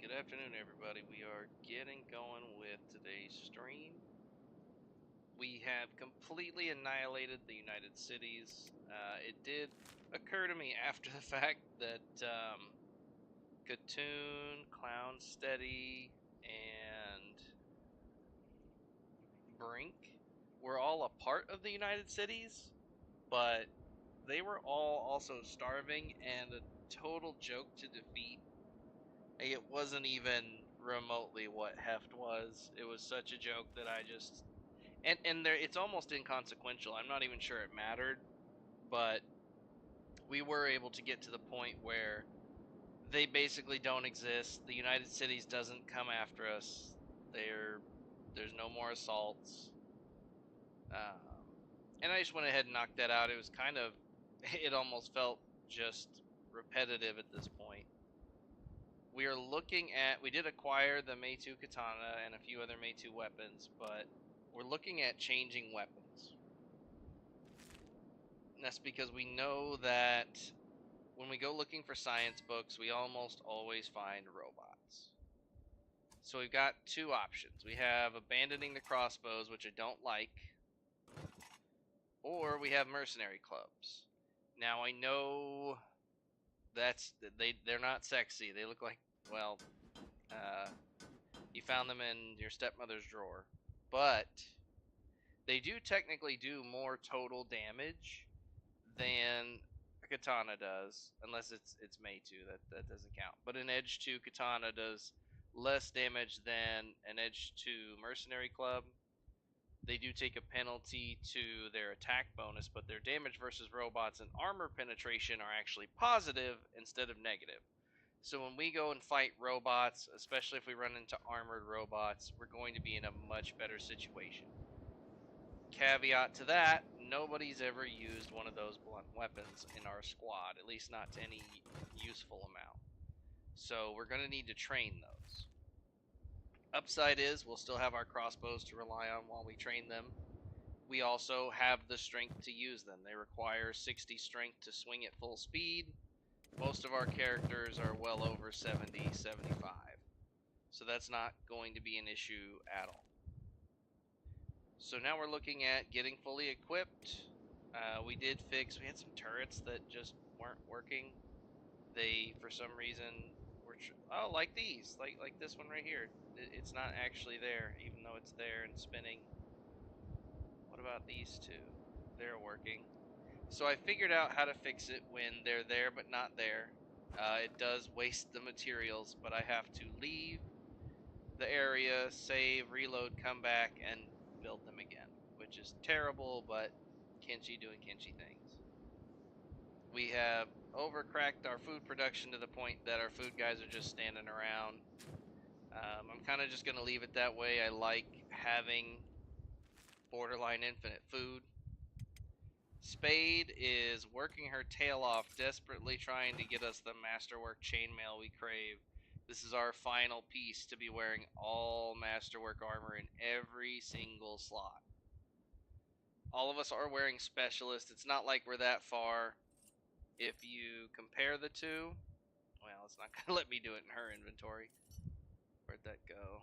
Good afternoon, everybody. We are getting going with today's stream. We have completely annihilated the United Cities. It did occur to me after the fact that Katoon, Clown Steady, and Brink were all a part of the United Cities, but they were all also starving and a total joke to defeat. It wasn't even remotely what Heft was. It was such a joke that I just and there it's almost inconsequential. I'm not even sure it mattered, but we were able to get to the point where they basically don't exist. The United Cities doesn't come after us. There's no more assaults. And I just went ahead and knocked that out. It was kind of it almost felt just repetitive at this point. We are looking at, we did acquire the Meitu Katana and a few other Meitu weapons, but we're looking at changing weapons. And that's because we know that when we go looking for science books, we almost always find robots. So we've got two options. We have abandoning the crossbows, which I don't like, or we have mercenary clubs. Now I know they're not sexy. They look like, well, you found them in your stepmother's drawer, but they do technically do more total damage than a katana does, unless it's Meitu, that doesn't count. But an Edge 2 katana does less damage than an Edge 2 mercenary club. They do take a penalty to their attack bonus, but their damage versus robots and armor penetration are actually positive instead of negative. So when we go and fight robots, especially if we run into armored robots, we're going to be in a much better situation. Caveat to that, nobody's ever used one of those blunt weapons in our squad, at least not to any useful amount. So we're going to need to train those. Upside is we'll still have our crossbows to rely on while we train them. We also have the strength to use them. They require 60 strength to swing at full speed. Most of our characters are well over 70, 75. So that's not going to be an issue at all. So now we're looking at getting fully equipped. We had some turrets that just weren't working. They, for some reason, were like these, like this one right here. It's not actually there, even though it's there and spinning. What about these two? They're working. So I figured out how to fix it when they're there but not there. It does waste the materials, but I have to leave the area, save, reload, come back, and build them again, which is terrible, but Kenshi doing Kenshi things. We have overcracked our food production to the point that our food guys are just standing around. I'm kind of just going to leave it that way. I like having borderline infinite food. Spade is working her tail off, desperately trying to get us the masterwork chainmail we crave. This is our final piece to be wearing all masterwork armor in every single slot. All of us are wearing specialist. It's not like we're that far. If you compare the two, well, it's not going to let me do it in her inventory. Where'd that go?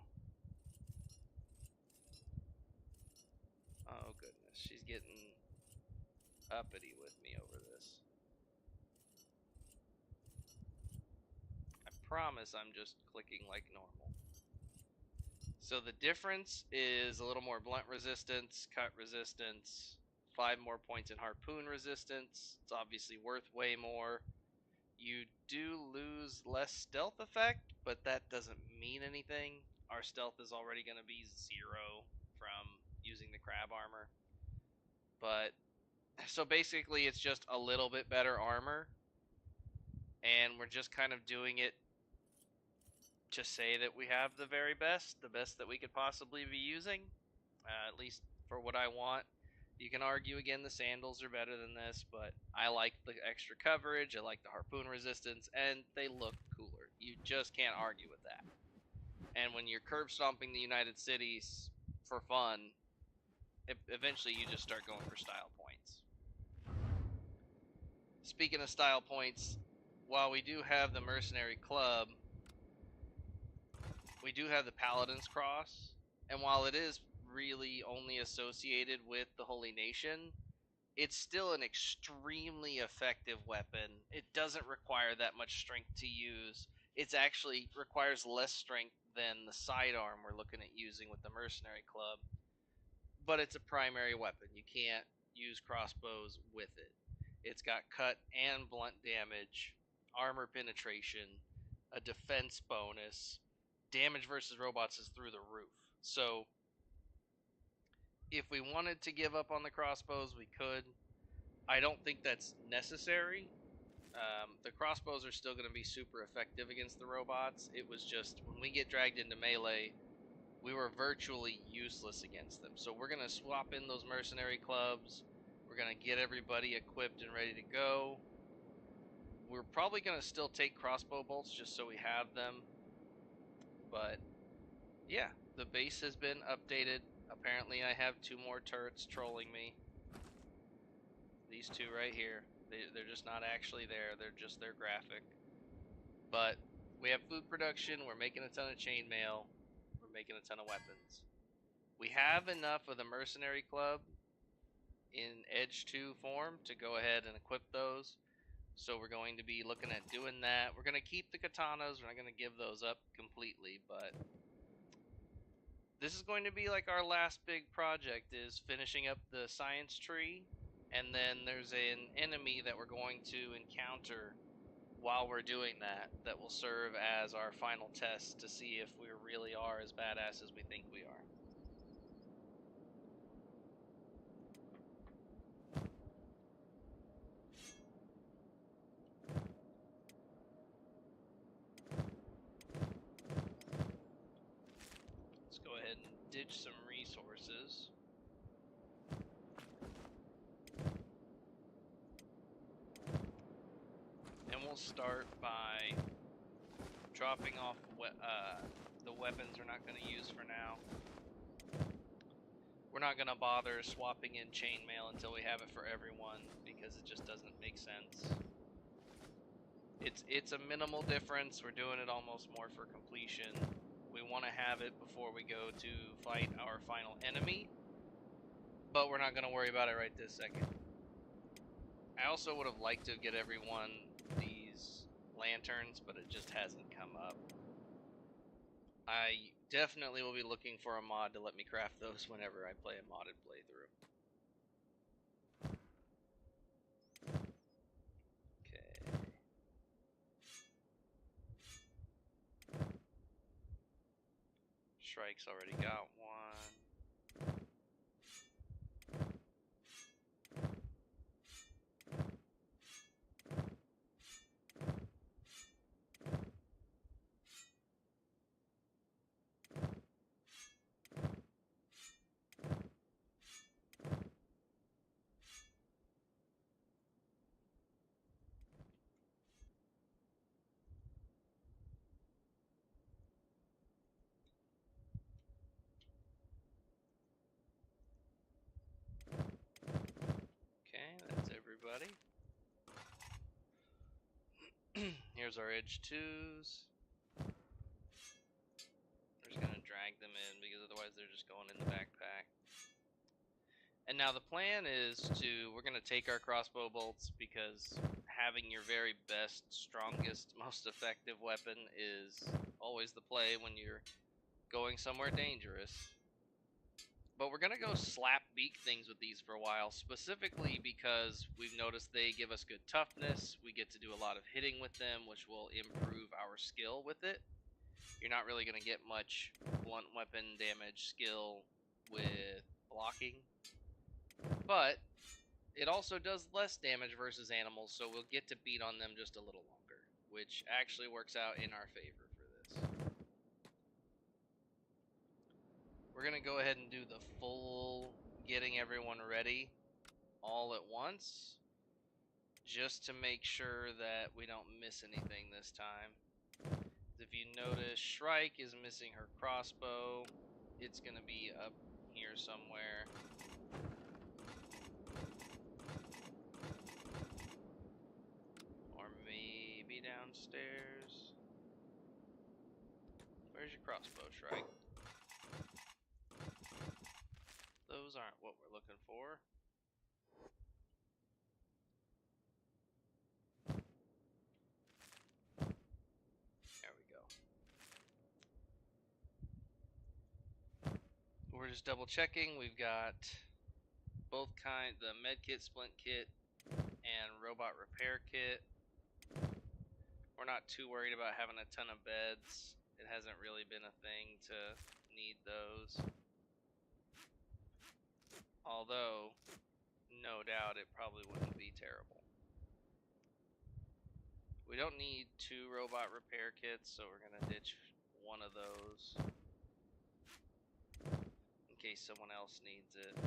Oh, goodness. She's getting uppity with me over this. I promise I'm just clicking like normal. So the difference is a little more blunt resistance, cut resistance, 5 more points in harpoon resistance. It's obviously worth way more. You do lose less stealth effect, but that doesn't mean anything. Our stealth is already going to be 0 from using the crab armor. But so basically it's just a little bit better armor, and we're just kind of doing it to say that we have the very best, the best that we could possibly be using, at least for what I want. You can argue again the sandals are better than this, but I like the extra coverage, I like the harpoon resistance, and they look cooler. You just can't argue with that. And when you're curb stomping the United Cities for fun, eventually you just start going for style points. Speaking of style points, while we do have the Mercenary Club, we do have the Paladin's Cross, and while it is really only associated with the Holy Nation, it's still an extremely effective weapon. It doesn't require that much strength to use. It actually requires less strength than the sidearm we're looking at using with the Mercenary Club. But it's a primary weapon. You can't use crossbows with it. It's got cut and blunt damage, armor penetration, a defense bonus. Damage versus robots is through the roof. So if we wanted to give up on the crossbows, we could. I don't think that's necessary. The crossbows are still going to be super effective against the robots. It was just when we get dragged into melee, we were virtually useless against them. So we're going to swap in those mercenary clubs. We're going to get everybody equipped and ready to go. We're probably going to still take crossbow bolts just so we have them. But yeah, the base has been updated. Apparently I have 2 more turrets trolling me. These 2 right here. They're just not actually there. They're just their graphic. But we have food production. We're making a ton of chainmail. We're making a ton of weapons. We have enough of the Mercenary Club in Edge 2 form to go ahead and equip those. So we're going to be looking at doing that. We're going to keep the katanas. We're not going to give those up completely, but this is going to be like our last big project, is finishing up the science tree. And then there's an enemy that we're going to encounter while we're doing that will serve as our final test to see if we really are as badass as we think we are. Let's go ahead and ditch some resources. And we'll start by dropping off the weapons we're not going to use for now. We're not going to bother swapping in chainmail until we have it for everyone, because it just doesn't make sense. It's a minimal difference. We're doing it almost more for completion. We want to have it before we go to fight our final enemy, but we're not going to worry about it right this second. I also would have liked to get everyone these lanterns, but it just hasn't come up. I definitely will be looking for a mod to let me craft those whenever I play a modded playthrough. Okay. Shrike's already got one. Okay, that's everybody. Here's our Edge 2s. We're just gonna drag them in, because otherwise they're just going in the backpack. And now the plan is we're gonna take our crossbow bolts, because having your very best, strongest, most effective weapon is always the play when you're going somewhere dangerous. But we're going to go slap beak things with these for a while, specifically because we've noticed they give us good toughness. We get to do a lot of hitting with them, which will improve our skill with it. You're not really going to get much blunt weapon damage skill with blocking. But it also does less damage versus animals, so we'll get to beat on them just a little longer, which actually works out in our favor for this. We're going to go ahead and do the full getting everyone ready all at once, just to make sure that we don't miss anything this time. If you notice, Shrike is missing her crossbow. It's going to be up here somewhere. Or maybe downstairs. Where's your crossbow strike? Those aren't what we're looking for. There we go. We're just double checking. We've got both kinds, the med kit, splint kit, and robot repair kit. We're not too worried about having a ton of beds. It hasn't really been a thing to need those. Although, no doubt it probably wouldn't be terrible. We don't need 2 robot repair kits, so we're going to ditch one of those in case someone else needs it.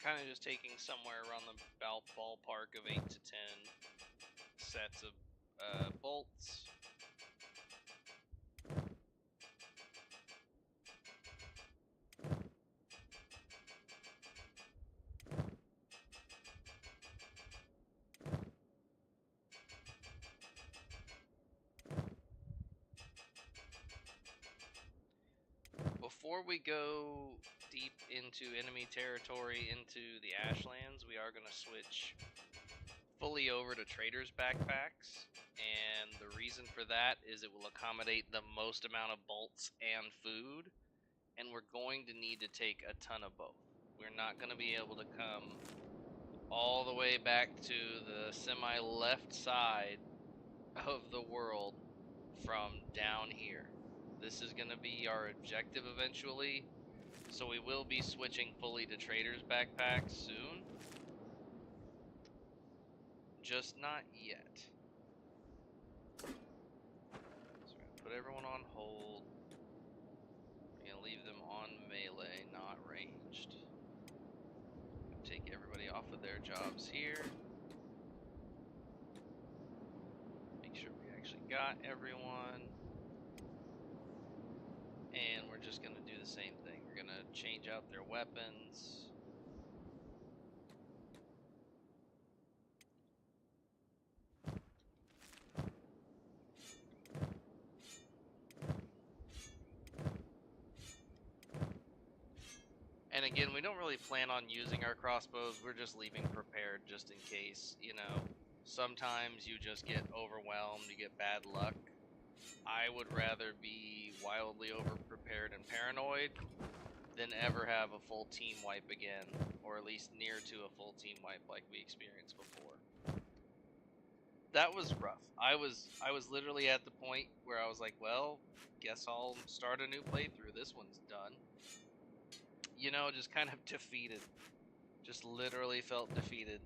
Kind of just taking somewhere around the ballpark of 8 to 10 sets of bolts. Before we go deep into enemy territory, into the Ashlands, we are going to switch fully over to traders' backpacks, and the reason for that is it will accommodate the most amount of bolts and food, and we're going to need to take a ton of both. We're not going to be able to come all the way back to the semi-left side of the world from down here. This is going to be our objective eventually, so we will be switching fully to traders' backpacks soon. Just not yet. So we're going to put everyone on hold. We're going to leave them on melee, not ranged. Take everybody off of their jobs here. Make sure we actually got everyone. And we're just going to do the same thing. We're going to change out their weapons. And again, we don't really plan on using our crossbows. We're just leaving prepared just in case, you know. Sometimes you just get overwhelmed, you get bad luck. I would rather be wildly over-prepared and paranoid than ever have a full team wipe again, or at least near to a full team wipe like we experienced before. That was rough. I was literally at the point where I was like, well, guess I'll start a new playthrough. This one's done. You know, just kind of defeated. Just literally felt defeated.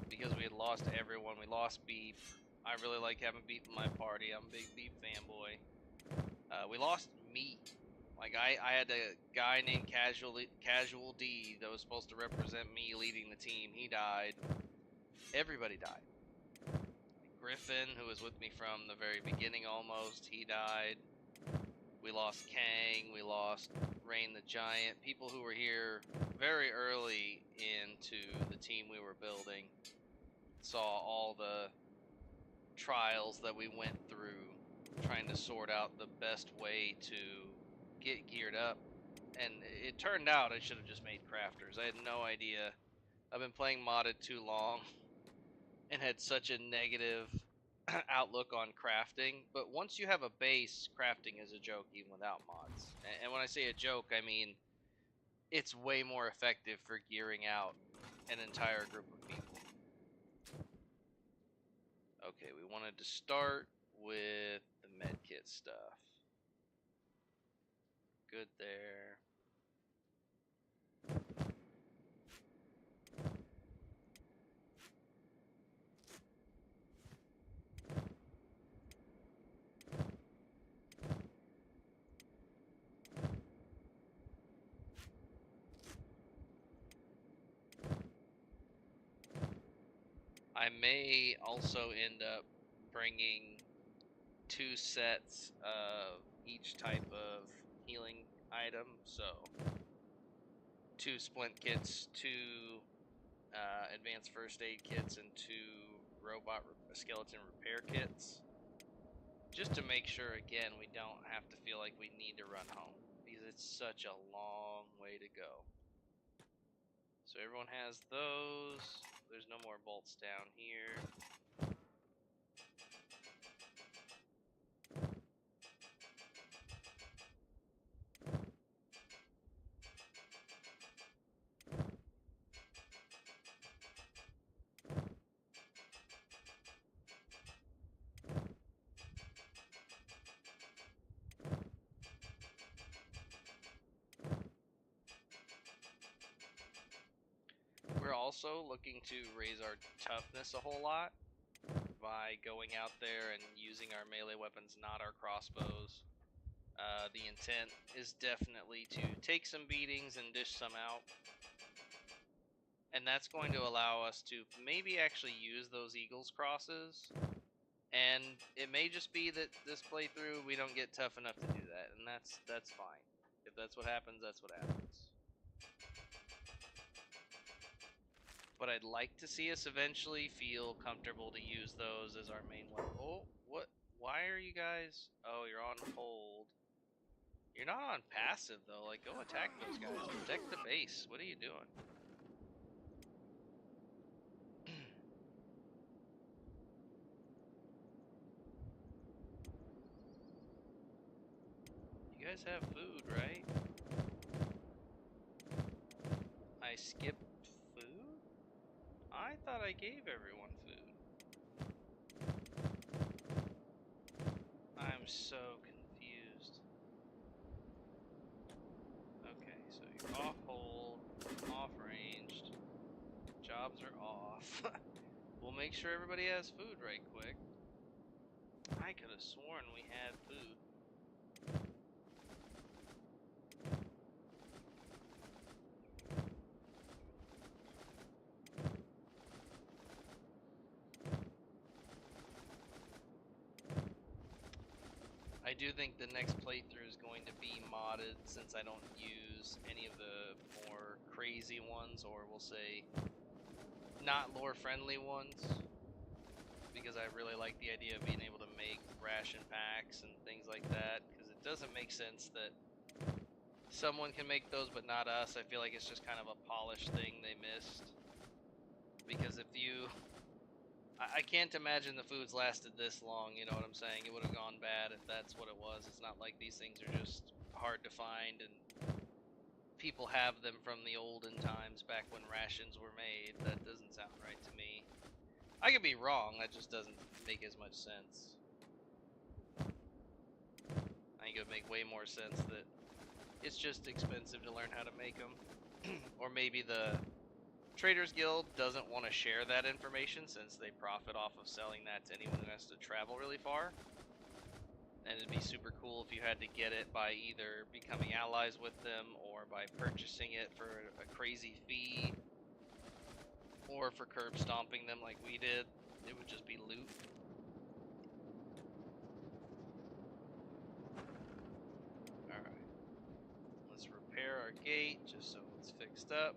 Because we had lost everyone. We lost Beep. I really like having Beep in my party. I'm a big Beep fanboy. We lost me. Like, I had a guy named Casual D that was supposed to represent me leading the team. He died. Everybody died. Griffin, who was with me from the very beginning almost, he died. We lost Kang. We lost Rain the Giant. People who were here very early into the team we were building saw all the trials that we went through trying to sort out the best way to get geared up. And it turned out I should have just made crafters. I had no idea. I've been playing modded too long and had such a negative outlook on crafting. But once you have a base, crafting is a joke even without mods. And when I say a joke, I mean it's way more effective for gearing out an entire group of people. Okay, we wanted to start with the medkit stuff. Good there. I may also end up bringing 2 sets of each type of healing item. So 2 splint kits, 2 advanced first aid kits, and 2 robot skeleton repair kits. Just to make sure, again, we don't have to feel like we need to run home. Because it's such a long way to go. So everyone has those. There's no more bolts down here. We're also looking to raise our toughness a whole lot by going out there and using our melee weapons, not our crossbows. The intent is definitely to take some beatings and dish some out. And that's going to allow us to maybe actually use those Eagles crosses. And it may just be that this playthrough we don't get tough enough to do that, and that's fine. If that's what happens, that's what happens. But I'd like to see us eventually feel comfortable to use those as our main weapon. Oh, what? Why are you guys? Oh, you're on hold. You're not on passive though. Like, go attack those guys. Protect the base. What are you doing? You guys have food, right? I skipped food? I thought I gave everyone food. I'm so confused. Okay, so you're off hold, off ranged, jobs are off. We'll make sure everybody has food right quick. I could have sworn we had food. I do think the next playthrough is going to be modded since I don't use any of the more crazy ones, or we'll say not lore friendly ones, because I really like the idea of being able to make ration packs and things like that, because it doesn't make sense that someone can make those but not us. I feel like it's just kind of a polished thing they missed, because if you I can't imagine the food's lasted this long, you know what I'm saying? It would have gone bad if that's what it was. It's not like these things are just hard to find and people have them from the olden times back when rations were made. That doesn't sound right to me. I could be wrong, that just doesn't make as much sense. I think it would make way more sense that it's just expensive to learn how to make them. Or maybe the Traders Guild doesn't want to share that information since they profit off of selling that to anyone who has to travel really far. And it'd be super cool if you had to get it by either becoming allies with them or by purchasing it for a crazy fee, or for curb stomping them like we did. It would just be loot. Alright. Let's repair our gate just so it's fixed up.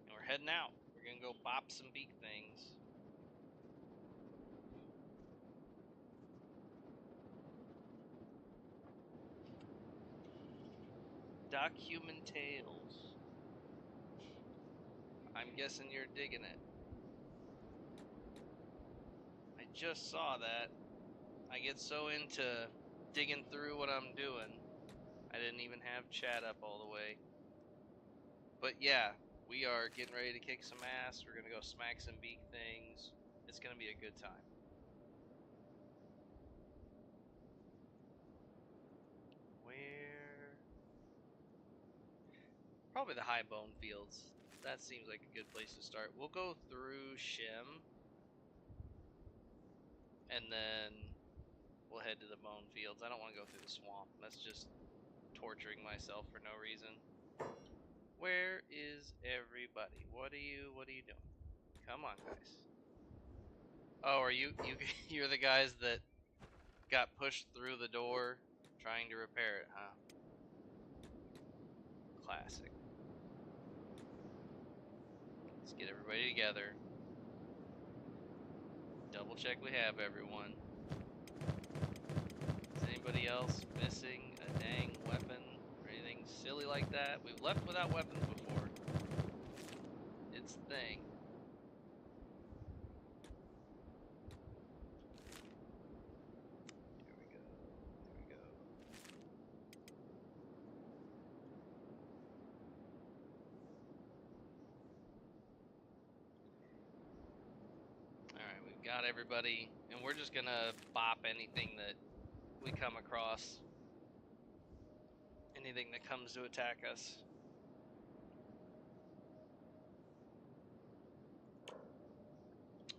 And we're heading out. We're gonna go bop some beak things. Document tales. I'm guessing you're digging it. I just saw that. I get so into digging through what I'm doing, I didn't even have chat up all the way. But yeah, we are getting ready to kick some ass. We're gonna go smack some beak things. It's gonna be a good time. Where? Probably the high bone fields. That seems like a good place to start. We'll go through Shim, and then we'll head to the bone fields. I don't want to go through the swamp. That's just torturing myself for no reason. Where is everybody? What are you doing? Come on, guys. Oh, are you're the guys that got pushed through the door trying to repair it, huh? Classic. Let's get everybody together. Double check we have everyone. Is anybody else missing a dang weapon or anything silly like that? We've left without weapons before. It's a thing. Here we go. Here we go. Alright, we've got everybody, and we're just gonna bop anything that we come across. Anything that comes to attack us.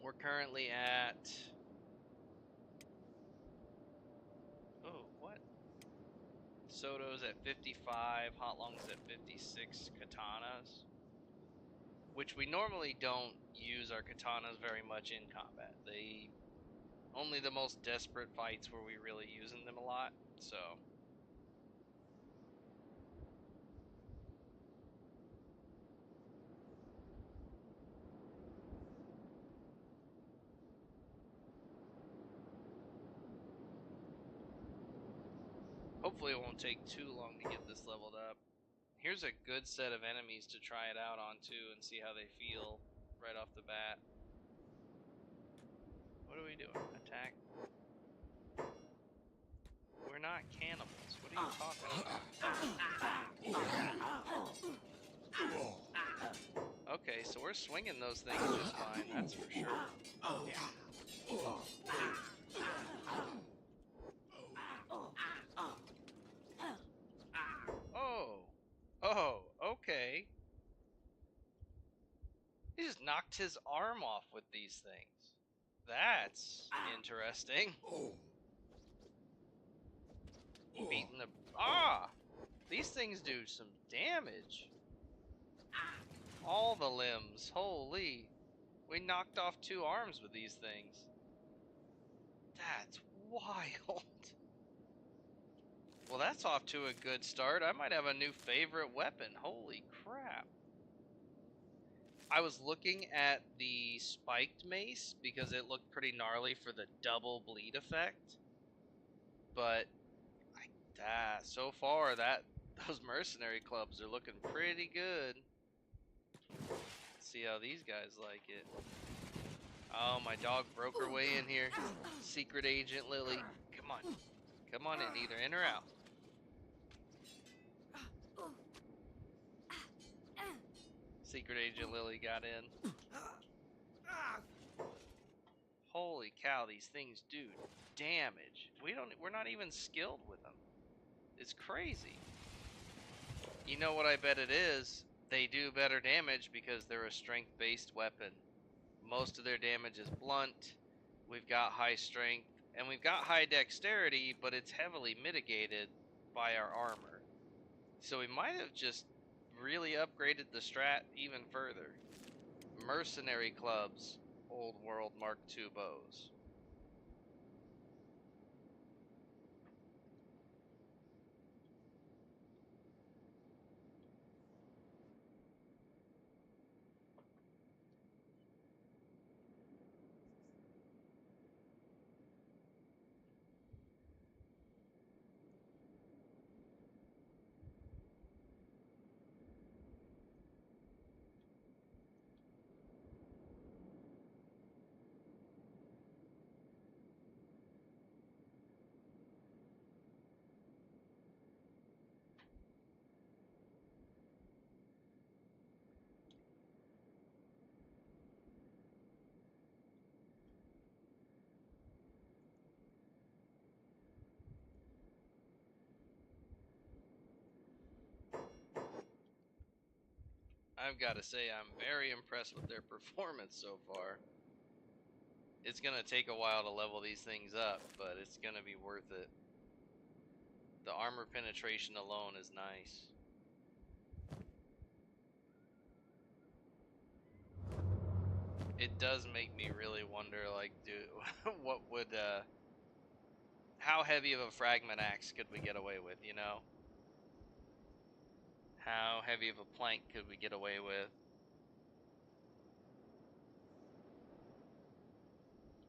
We're currently at... Oh, what? Soto's at 55, Hot Long's at 56 katanas. Which we normally don't use our katanas very much in combat. Only the most desperate fights where we really using them a lot, so... Hopefully it won't take too long to get this leveled up. Here's a good set of enemies to try it out on too and see how they feel right off the bat. What are we doing? Attack? We're not cannibals. What are you talking about? Okay, so we're swinging those things just fine, that's for sure. Oh, okay. He just knocked his arm off with these things. That's interesting. Beating the... These things do some damage. All the limbs. Holy. We knocked off 2 arms with these things. That's wild. Well, that's off to a good start. I might have a new favorite weapon. Holy crap. I was looking at the spiked mace because it looked pretty gnarly for the double bleed effect. But so far those mercenary clubs are looking pretty good. Let's see how these guys like it. Oh, my dog broke her way in here. Secret Agent Lily. Come on. Come on in, either in or out. Secret Agent Lily got in. Holy cow, these things do damage. We're not even skilled with them. It's crazy. You know what I bet it is? They do better damage because they're a strength-based weapon. Most of their damage is blunt. We've got high strength, and we've got high dexterity, but it's heavily mitigated by our armor. So we might have just really upgraded the strat even further. Mercenary clubs, Old World Mark II bows. I've got to say, I'm very impressed with their performance so far. It's going to take a while to level these things up, but it's going to be worth it. The armor penetration alone is nice. It does make me really wonder, like, what would, how heavy of a fragment axe could we get away with, you know? How heavy of a plank could we get away with?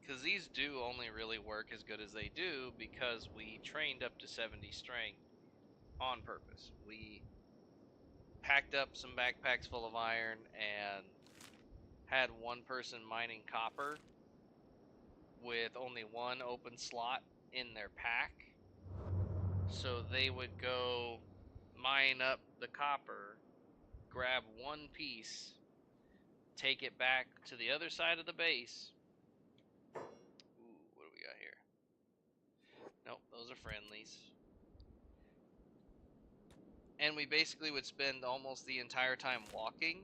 Because these do only really work as good as they do because we trained up to 70 strength on purpose. We packed up some backpacks full of iron and had one person mining copper with only one open slot in their pack. So they would go mine up the copper, grab one piece, take it back to the other side of the base. Ooh, what do we got here? Nope, those are friendlies. And we basically would spend almost the entire time walking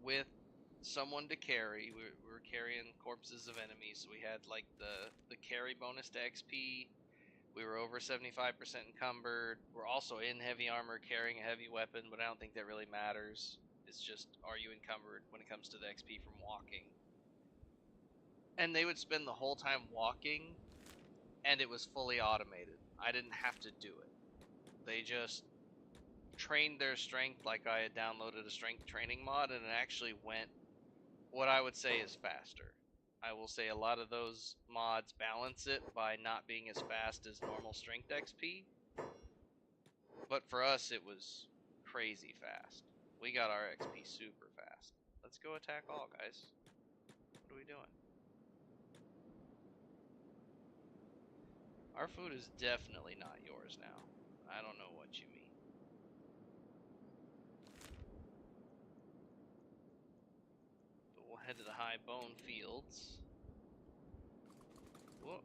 with someone to carry. We were carrying corpses of enemies, so we had like the carry bonus to XP. We were over 75% encumbered. We're also in heavy armor carrying a heavy weapon, but I don't think that really matters. It's just, are you encumbered when it comes to the XP from walking? And they would spend the whole time walking, and it was fully automated. I didn't have to do it. They just trained their strength like I had downloaded a strength training mod, and it actually went what I would say is faster. I will say a lot of those mods balance it by not being as fast as normal strength XP. But for us, it was crazy fast. We got our XP super fast. Let's go attack all, guys. What are we doing? Our food is definitely not yours now. I don't know what you mean. But we'll head to the high bone fields. Whoa.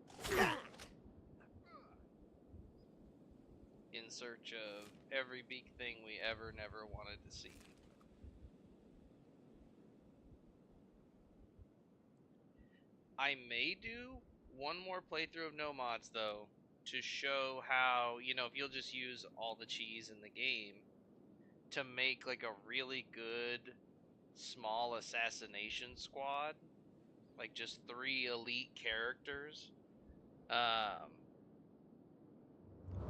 In search of every big thing we ever never wanted to see. I may do one more playthrough of no mods though, to show how, you know, if you'll just use all the cheese in the game to make like a really good small assassination squad, like just 3 elite characters,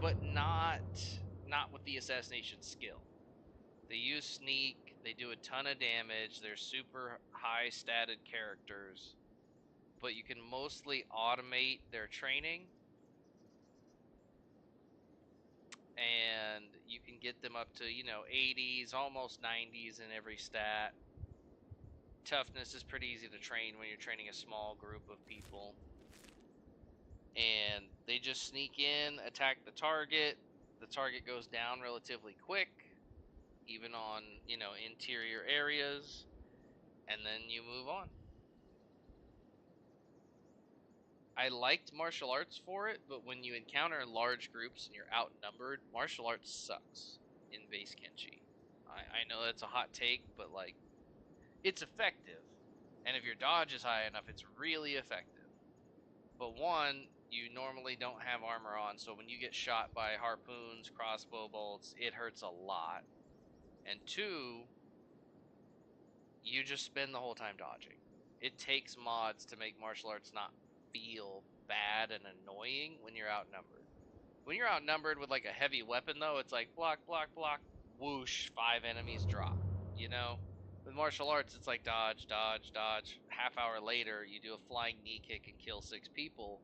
but not with the assassination skill. They use sneak, they do a ton of damage, they're super high statted characters, but you can mostly automate their training, and you can get them up to, you know, 80s, almost 90s in every stat. Toughness is pretty easy to train when you're training a small group of people. And they just sneak in, attack the target. The target goes down relatively quick, even on, you know, interior areas, and then you move on. I liked martial arts for it, but when you encounter large groups and you're outnumbered, martial arts sucks in base Kenshi. I know that's a hot take, but like, it's effective. And if your dodge is high enough, it's really effective. But one, you normally don't have armor on, so when you get shot by harpoons, crossbow bolts, it hurts a lot. And two, you just spend the whole time dodging. It takes mods to make martial arts not feel bad and annoying when you're outnumbered. When you're outnumbered with like a heavy weapon though, it's like block, block, block, whoosh, 5 enemies drop, you know? With martial arts, it's like dodge, dodge, dodge. Half hour later, you do a flying knee kick and kill 6 people,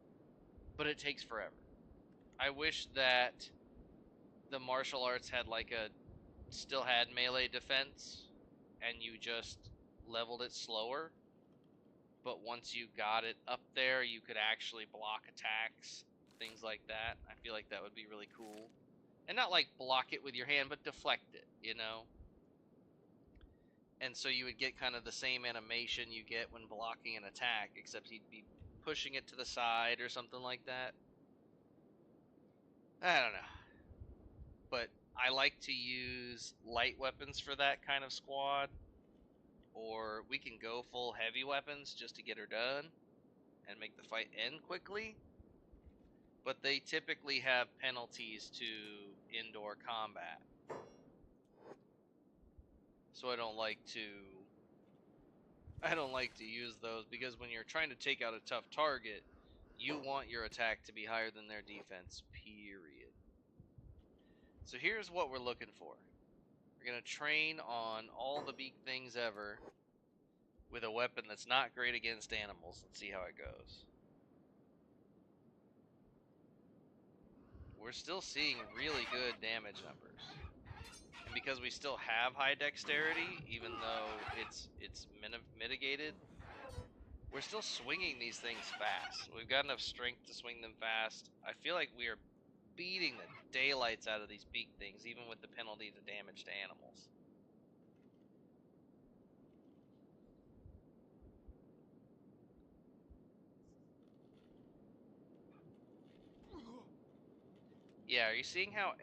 but it takes forever. I wish that the martial arts had like still had melee defense, and you just leveled it slower. But once you got it up there, you could actually block attacks, things like that. I feel like that would be really cool. And not like block it with your hand, but deflect it, you know? And so you would get kind of the same animation you get when blocking an attack, except he'd be pushing it to the side or something like that. I don't know. But I like to use light weapons for that kind of squad, or we can go full heavy weapons just to get her done and make the fight end quickly. But they typically have penalties to indoor combat. So I don't like to use those, because when you're trying to take out a tough target, you want your attack to be higher than their defense, period. So here's what we're looking for. We're going to train on all the beak things ever with a weapon that's not great against animals. Let's see how it goes. We're still seeing really good damage numbers. And because we still have high dexterity, even though it's mitigated, we're still swinging these things fast. We've got enough strength to swing them fast. I feel like we are beating the daylights out of these beak things, even with the penalty to damage to animals. Yeah, are you seeing how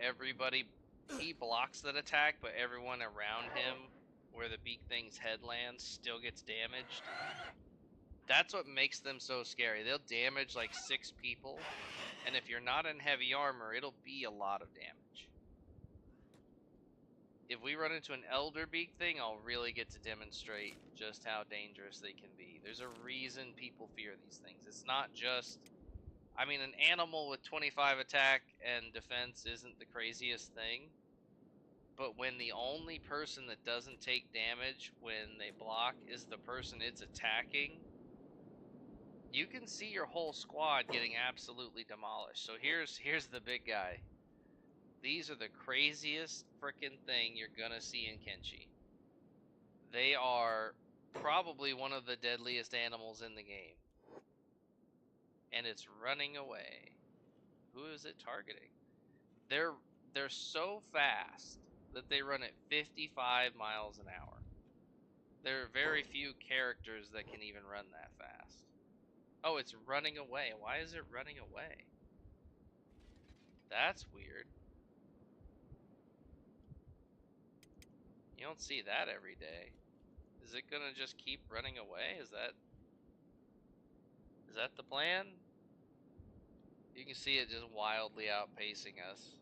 he blocks that attack, but everyone around him, where the beak thing's head lands, still gets damaged? That's what makes them so scary. They'll damage like 6 people, and if you're not in heavy armor, it'll be a lot of damage. If we run into an elder beak thing, I'll really get to demonstrate just how dangerous they can be. There's a reason people fear these things. It's not just... I mean, an animal with 25 attack and defense isn't the craziest thing, but when the only person that doesn't take damage when they block is the person it's attacking, you can see your whole squad getting absolutely demolished. So here's the big guy. These are the craziest freaking thing you're gonna see in Kenshi. They are probably one of the deadliest animals in the game. And it's running away. Who is it targeting? They're so fast that they run at 55 miles an hour. There are very few characters that can even run that fast. Oh, it's running away. Why is it running away? That's weird. You don't see that every day. Is it gonna just keep running away? Is that the plan? You can see it just wildly outpacing us.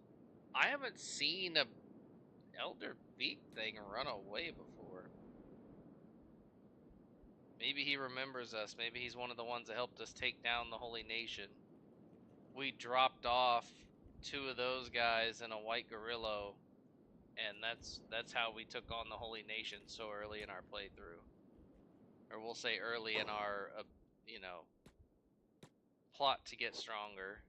I haven't seen a elder beak thing run away before. Maybe he remembers us. Maybe he's one of the ones that helped us take down the Holy Nation. We dropped off 2 of those guys and a white gorilla, and that's how we took on the Holy Nation so early in our playthrough. Or we'll say early in our, plot to get stronger.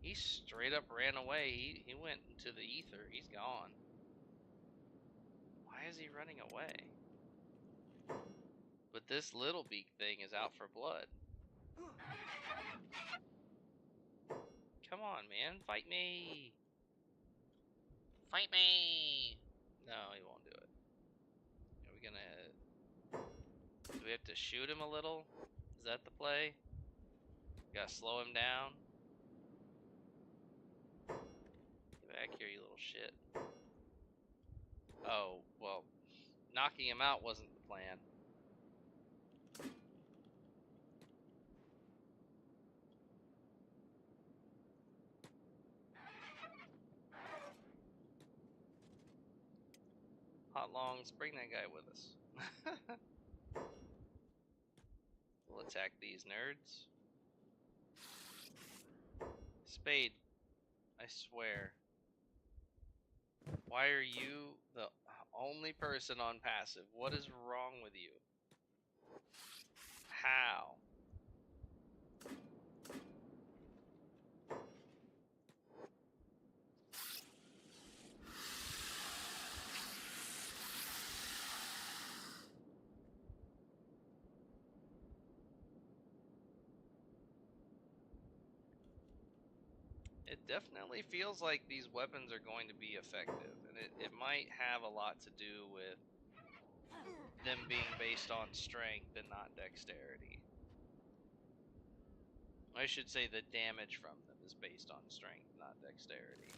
He straight up ran away. He went into the ether. He's gone. Why is he running away? But this little beak thing is out for blood. Come on, man. Fight me. Fight me. No, he won't do it. Are we gonna... Do we have to shoot him a little? Is that the play? Gotta slow him down. Get back here, you little shit. Oh, well, knocking him out wasn't the plan. Hot Longs, bring that guy with us. We'll attack these nerds. Spade, I swear. Why are you the only person on passive? What is wrong with you? How? It definitely feels like these weapons are going to be effective, and it might have a lot to do with them being based on strength and not dexterity. I should say the damage from them is based on strength, not dexterity.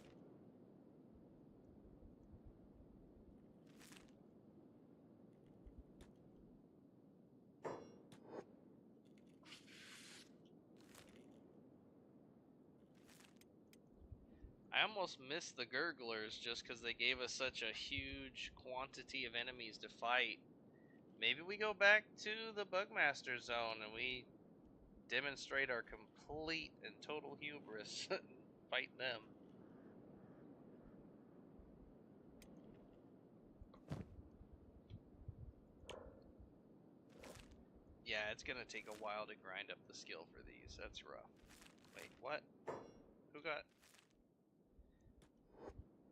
I almost missed the gurglers just because they gave us such a huge quantity of enemies to fight. Maybe we go back to the Bugmaster zone and we demonstrate our complete and total hubris fighting them. Yeah, it's gonna take a while to grind up the skill for these. That's rough. Wait, what? Who got...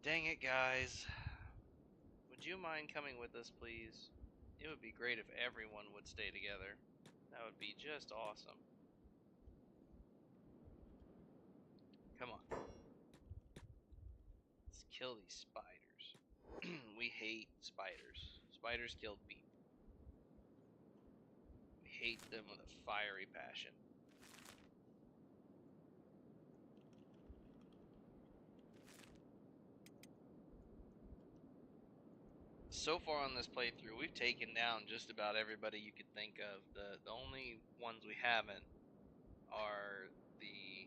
Dang it, guys. Would you mind coming with us, please? It would be great if everyone would stay together. That would be just awesome. Come on. Let's kill these spiders. We hate spiders. Spiders kill people. We hate them with a fiery passion. So far on this playthrough, we've taken down just about everybody you could think of. The only ones we haven't are the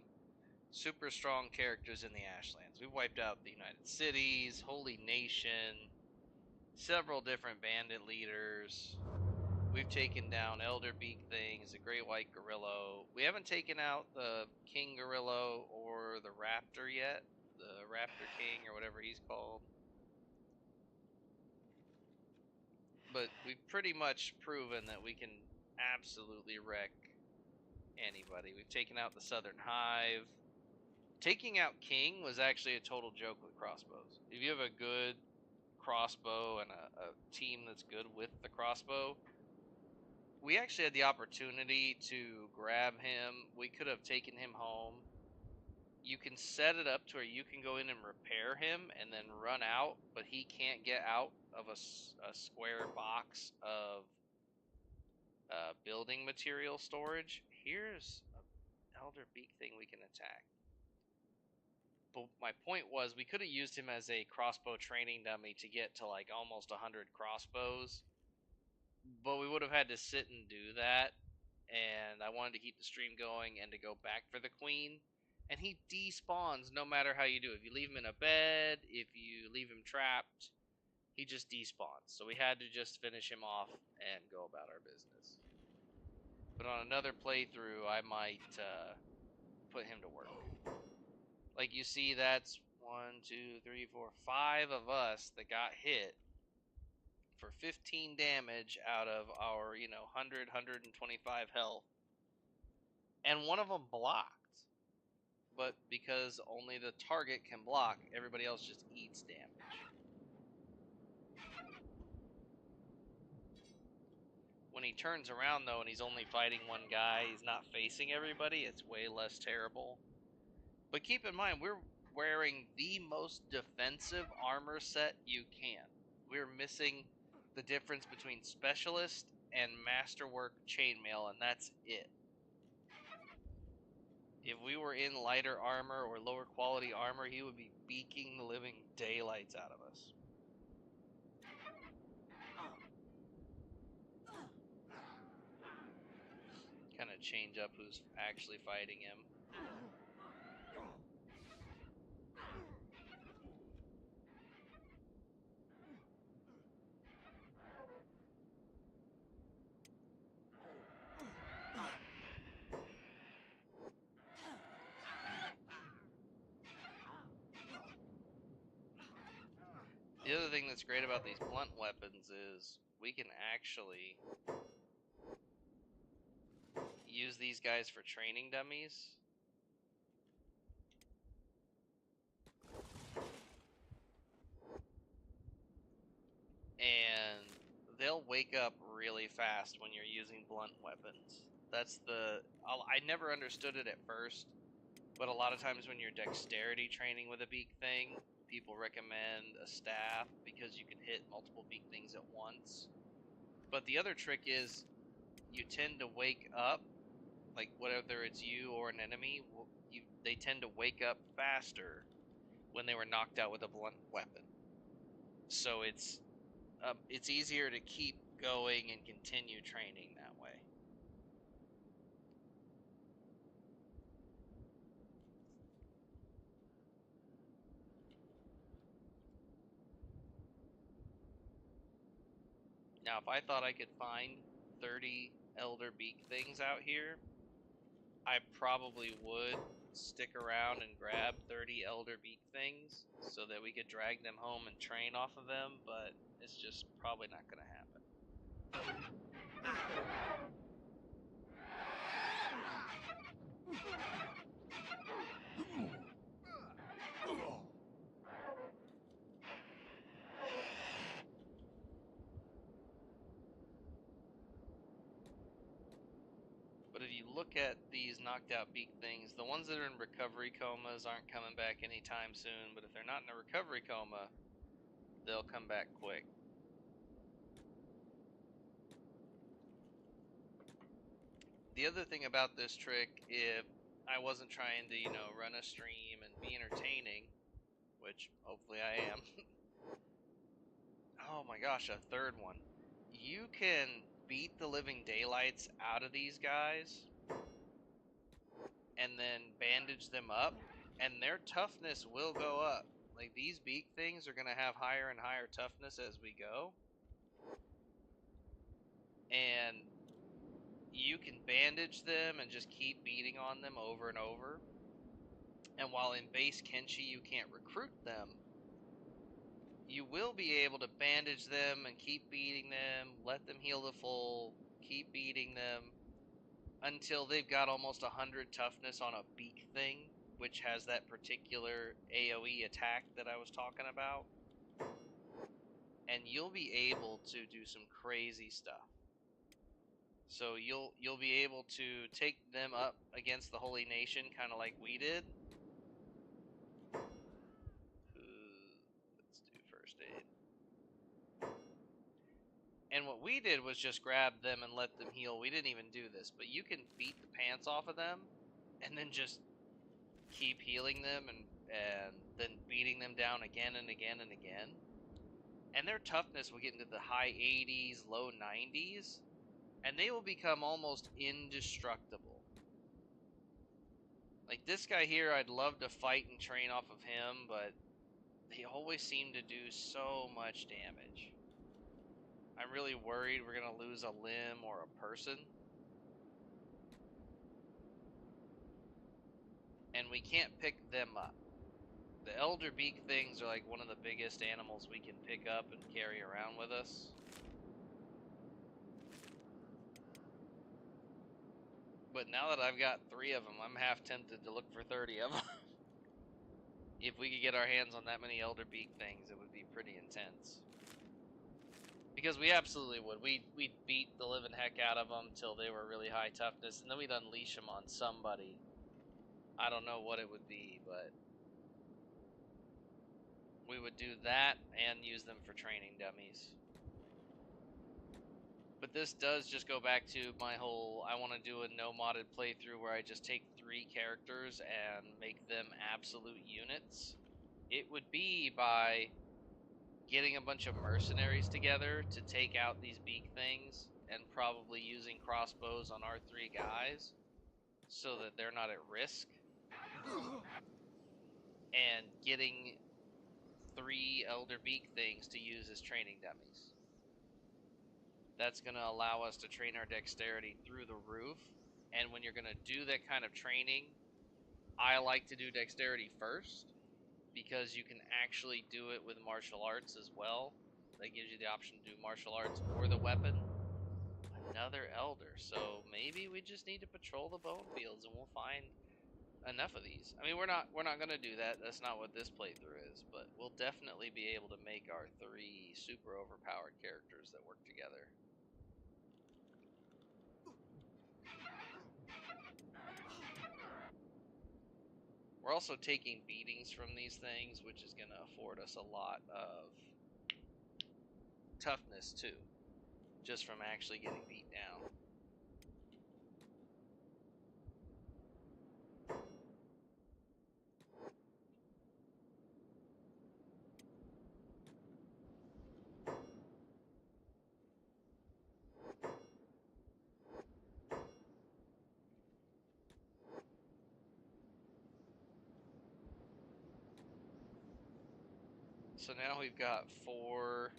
super strong characters in the Ashlands. We've wiped out the United Cities, Holy Nation, several different bandit leaders. We've taken down Elder Beak things, the Great White Gorilla. We haven't taken out the King Gorilla or the Raptor yet. The Raptor King or whatever he's called. But we've pretty much proven that we can absolutely wreck anybody. We've taken out the Southern Hive. Taking out King was actually a total joke with crossbows. If you have a good crossbow and a team that's good with the crossbow, we actually had the opportunity to grab him. We could have taken him home. You can set it up to where you can go in and repair him and then run out, but he can't get out of a square box of building material storage. Here's an Elder Beak thing we can attack. But my point was, we could have used him as a crossbow training dummy to get to like almost 100 crossbows, but we would have had to sit and do that, and I wanted to keep the stream going and to go back for the queen. And he despawns no matter how you do it. If you leave him in a bed, if you leave him trapped, he just despawns. So we had to just finish him off and go about our business. But on another playthrough, I might put him to work. Like you see, that's 1, 2, 3, 4, 5 of us that got hit for 15 damage out of our, 100, 125 health. And one of them blocked. But because only the target can block, everybody else just eats damage. When he turns around, though, and he's only fighting one guy, he's not facing everybody, it's way less terrible. But keep in mind, we're wearing the most defensive armor set you can. We're missing the difference between Specialist and Masterwork Chainmail, and that's it. If we were in lighter armor or lower quality armor, he would be beaking the living daylights out of us. Kind of change up who's actually fighting him. The other thing that's great about these blunt weapons is we can actually use these guys for training dummies. And they'll wake up really fast when you're using blunt weapons. I never understood it at first, but a lot of times when you're dexterity training with a beak thing, people recommend a staff because you can hit multiple beak things at once. But the other trick is you tend to wake up, like whether it's you or an enemy, they tend to wake up faster when they were knocked out with a blunt weapon. So it's easier to keep going and continue training that way. Now, if I thought I could find 30 Elder Beak things out here, I probably would stick around and grab 30 Elder Beak things so that we could drag them home and train off of them, but it's just probably not going to happen. But if you look at these knocked out beak things, the ones that are in recovery comas aren't coming back anytime soon, but if they're not in a recovery coma, they'll come back quick. The other thing about this trick, if I wasn't trying to, run a stream and be entertaining, which hopefully I am. Oh my gosh, a third one. You can beat the living daylights out of these guys and then bandage them up, and their toughness will go up. Like, these beak things are going to have higher and higher toughness as we go. And you can bandage them and just keep beating on them over and over. And while in base Kenshi you can't recruit them, you will be able to bandage them and keep beating them, let them heal to full, keep beating them until they've got almost 100 toughness on a beak thing, which has that particular AoE attack that I was talking about. And you'll be able to do some crazy stuff. So you'll be able to take them up against the Holy Nation, kind of like we did. Let's do first aid. And what we did was just grab them and let them heal. We didn't even do this, but you can beat the pants off of them and then just keep healing them and then beating them down again and again and again. And their toughness will get into the high 80s, low 90s, and they will become almost indestructible. Like this guy here, I'd love to fight and train off of him, but they always seem to do so much damage. I'm really worried we're going to lose a limb or a person. And we can't pick them up. The Elder Beak things are like one of the biggest animals we can pick up and carry around with us. But now that I've got 3 of them, I'm half tempted to look for 30 of them. If we could get our hands on that many Elder Beak things, it would be pretty intense. Because we absolutely would. We'd beat the living heck out of them till they were really high toughness, and then we'd unleash them on somebody. I don't know what it would be, but we would do that and use them for training dummies. But this does just go back to my whole, I want to do a no modded playthrough where I just take 3 characters and make them absolute units. It would be by getting a bunch of mercenaries together to take out these beak things and probably using crossbows on our 3 guys so that they're not at risk. And getting 3 Elder Beak things to use as training dummies. That's going to allow us to train our dexterity through the roof. And when you're going to do that kind of training, I like to do dexterity first because you can actually do it with martial arts as well. That gives you the option to do martial arts or the weapon. Another elder. So maybe we just need to patrol the bone fields and we'll find enough of these. I mean, we're not going to do that. That's not what this playthrough is, but we'll definitely be able to make our 3 super overpowered characters that work together. We're also taking beatings from these things, which is going to afford us a lot of toughness too, just from actually getting beat down. So now we've got 4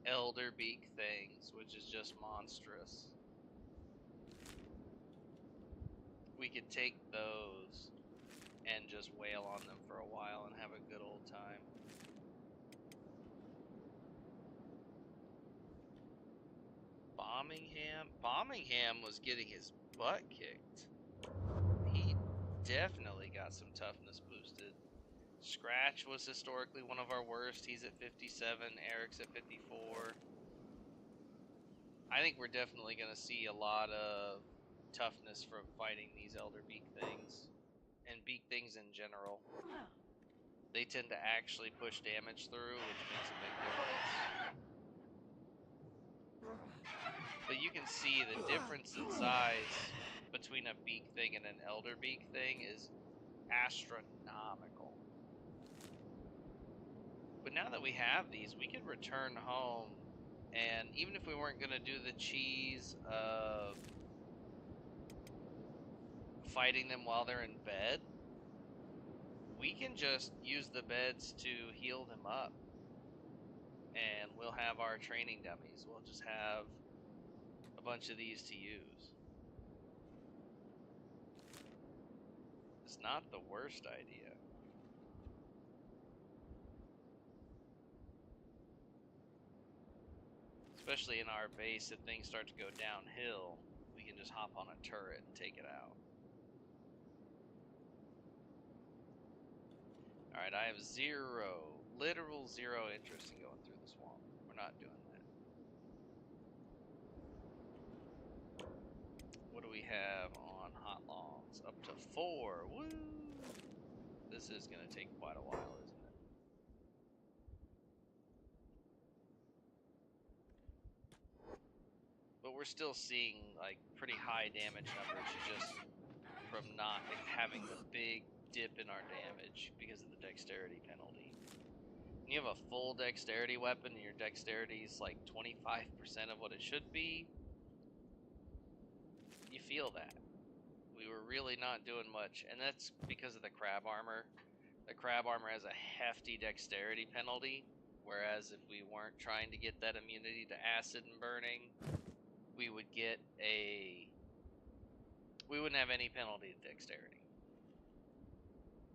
elder beak things, which is just monstrous. We could take those and just wail on them for a while and have a good old time. Bombingham was getting his butt kicked. He definitely got some toughness boosted. Scratch was historically one of our worst. He's at 57. Eric's at 54. I think we're definitely going to see a lot of toughness from fighting these elder beak things. And beak things in general. They tend to actually push damage through, which makes a big difference. But you can see the difference in size between a beak thing and an elder beak thing is astronomical. But now that we have these, we can return home, and even if we weren't going to do the cheese of fighting them while they're in bed, we can just use the beds to heal them up. And we'll have our training dummies. We'll just have a bunch of these to use. It's not the worst idea. Especially in our base, if things start to go downhill, we can just hop on a turret and take it out. Alright, I have literal zero interest in going through the swamp. We're not doing that. What do we have on hot longs? Up to 4. Woo! This is going to take quite a while, isn't it? But we're still seeing like pretty high damage numbers just from not having the big dip in our damage because of the dexterity penalty. When you have a full dexterity weapon and your dexterity is like 25% of what it should be, you feel that. We were really not doing much, and that's because of the crab armor. The crab armor has a hefty dexterity penalty, whereas if we weren't trying to get that immunity to acid and burning, we wouldn't have any penalty to dexterity.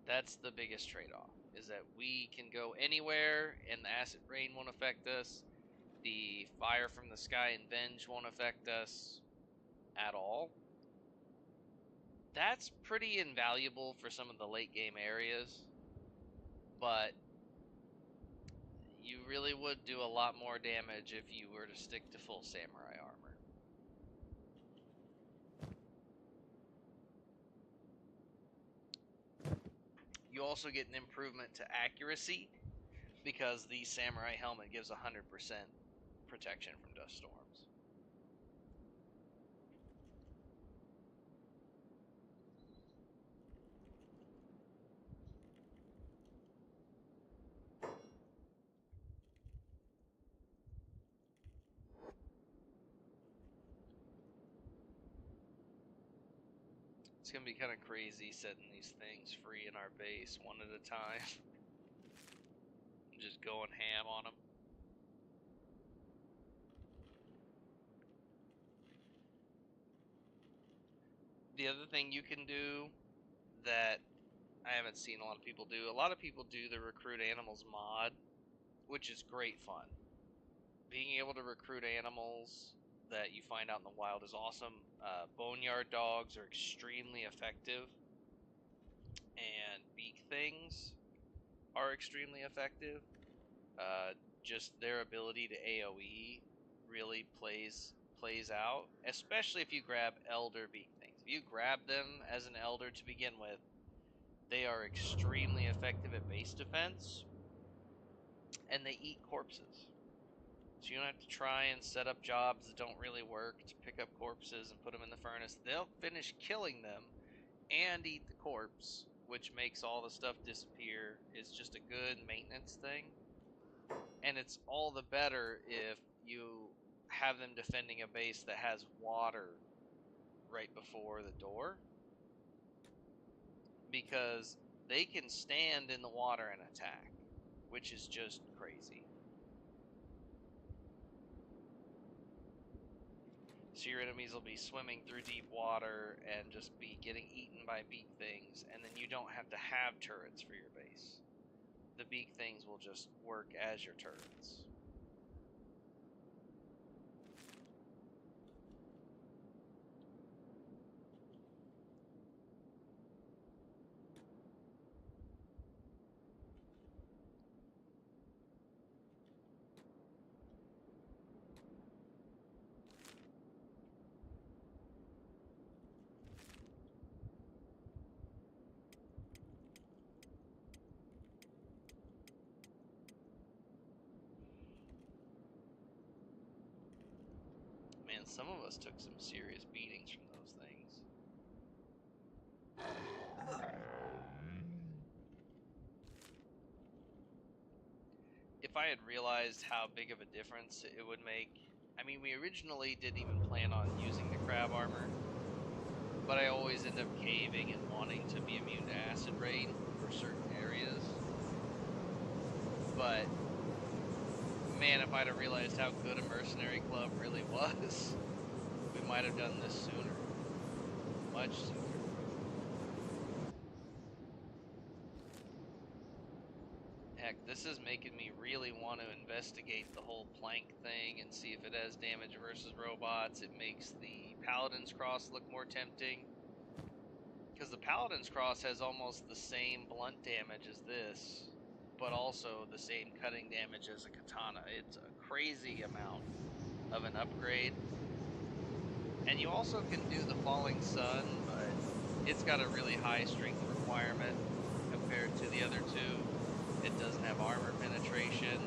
That's the biggest trade-off, is that we can go anywhere and the acid rain won't affect us. The fire from the sky and venge won't affect us at all. That's pretty invaluable for some of the late game areas, but you really would do a lot more damage if you were to stick to full samurai armor. You also get an improvement to accuracy because the samurai helmet gives 100% protection from dust storms. It's going to be kind of crazy setting these things free in our base one at a time. Just going ham on them. The other thing you can do that I haven't seen a lot of people do, a lot of people do the recruit animals mod, which is great fun. Being able to recruit animals that you find out in the wild is awesome. Boneyard dogs are extremely effective, and beak things are extremely effective. Just their ability to AoE really plays out, especially if you grab elder beak things. If you grab them as an elder to begin with, they are extremely effective at base defense, and they eat corpses. So you don't have to try and set up jobs that don't really work to pick up corpses and put them in the furnace. They'll finish killing them and eat the corpse, which makes all the stuff disappear. It's just a good maintenance thing. And it's all the better if you have them defending a base that has water right before the door, because they can stand in the water and attack, which is just crazy. So your enemies will be swimming through deep water and just be getting eaten by beak things, and then you don't have to have turrets for your base. The beak things will just work as your turrets. Man, some of us took some serious beatings from those things. If I had realized how big of a difference it would make, I mean, we originally didn't even plan on using the crab armor, but I always end up caving and wanting to be immune to acid rain for certain areas. But man, if I'd have realized how good a mercenary club really was, we might have done this sooner. Much sooner. Heck, this is making me really want to investigate the whole plank thing and see if it has damage versus robots. It makes the Paladin's Cross look more tempting, because the Paladin's Cross has almost the same blunt damage as this, but also the same cutting damage as a katana. It's a crazy amount of an upgrade. And you also can do the Falling Sun, but it's got a really high strength requirement compared to the other two. It doesn't have armor penetration,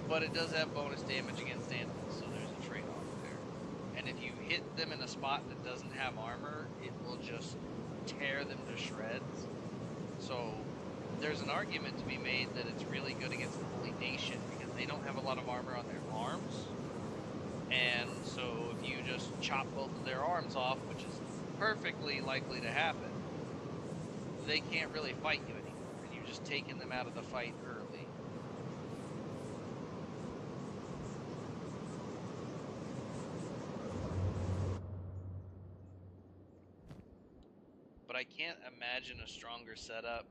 but it does have bonus damage against animals, so there's a trade-off there. And if you hit them in a spot that doesn't have armor, it will just tear them to shreds. So there's an argument to be made that it's really good against the Holy Nation, because they don't have a lot of armor on their arms. And so if you just chop both of their arms off, which is perfectly likely to happen, they can't really fight you anymore. You've just taken them out of the fight early. But I can't imagine a stronger setup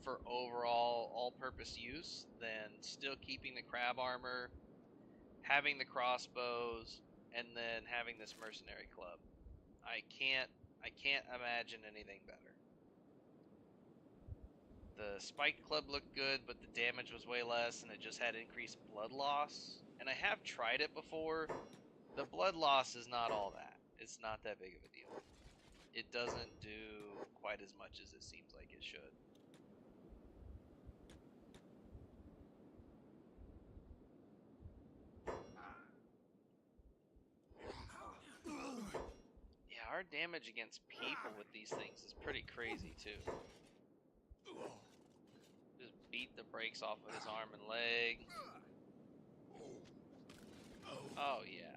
for overall all-purpose use than still keeping the crab armor, having the crossbows, and then having this mercenary club. I can't imagine anything better. The spiked club looked good, but the damage was way less, and it just had increased blood loss. And I have tried it before. The blood loss is not all that. It's not that big of a deal. It doesn't do quite as much as it seems like it should. Yeah, our damage against people with these things is pretty crazy too. Just beat the brakes off of his arm and leg. Oh yeah.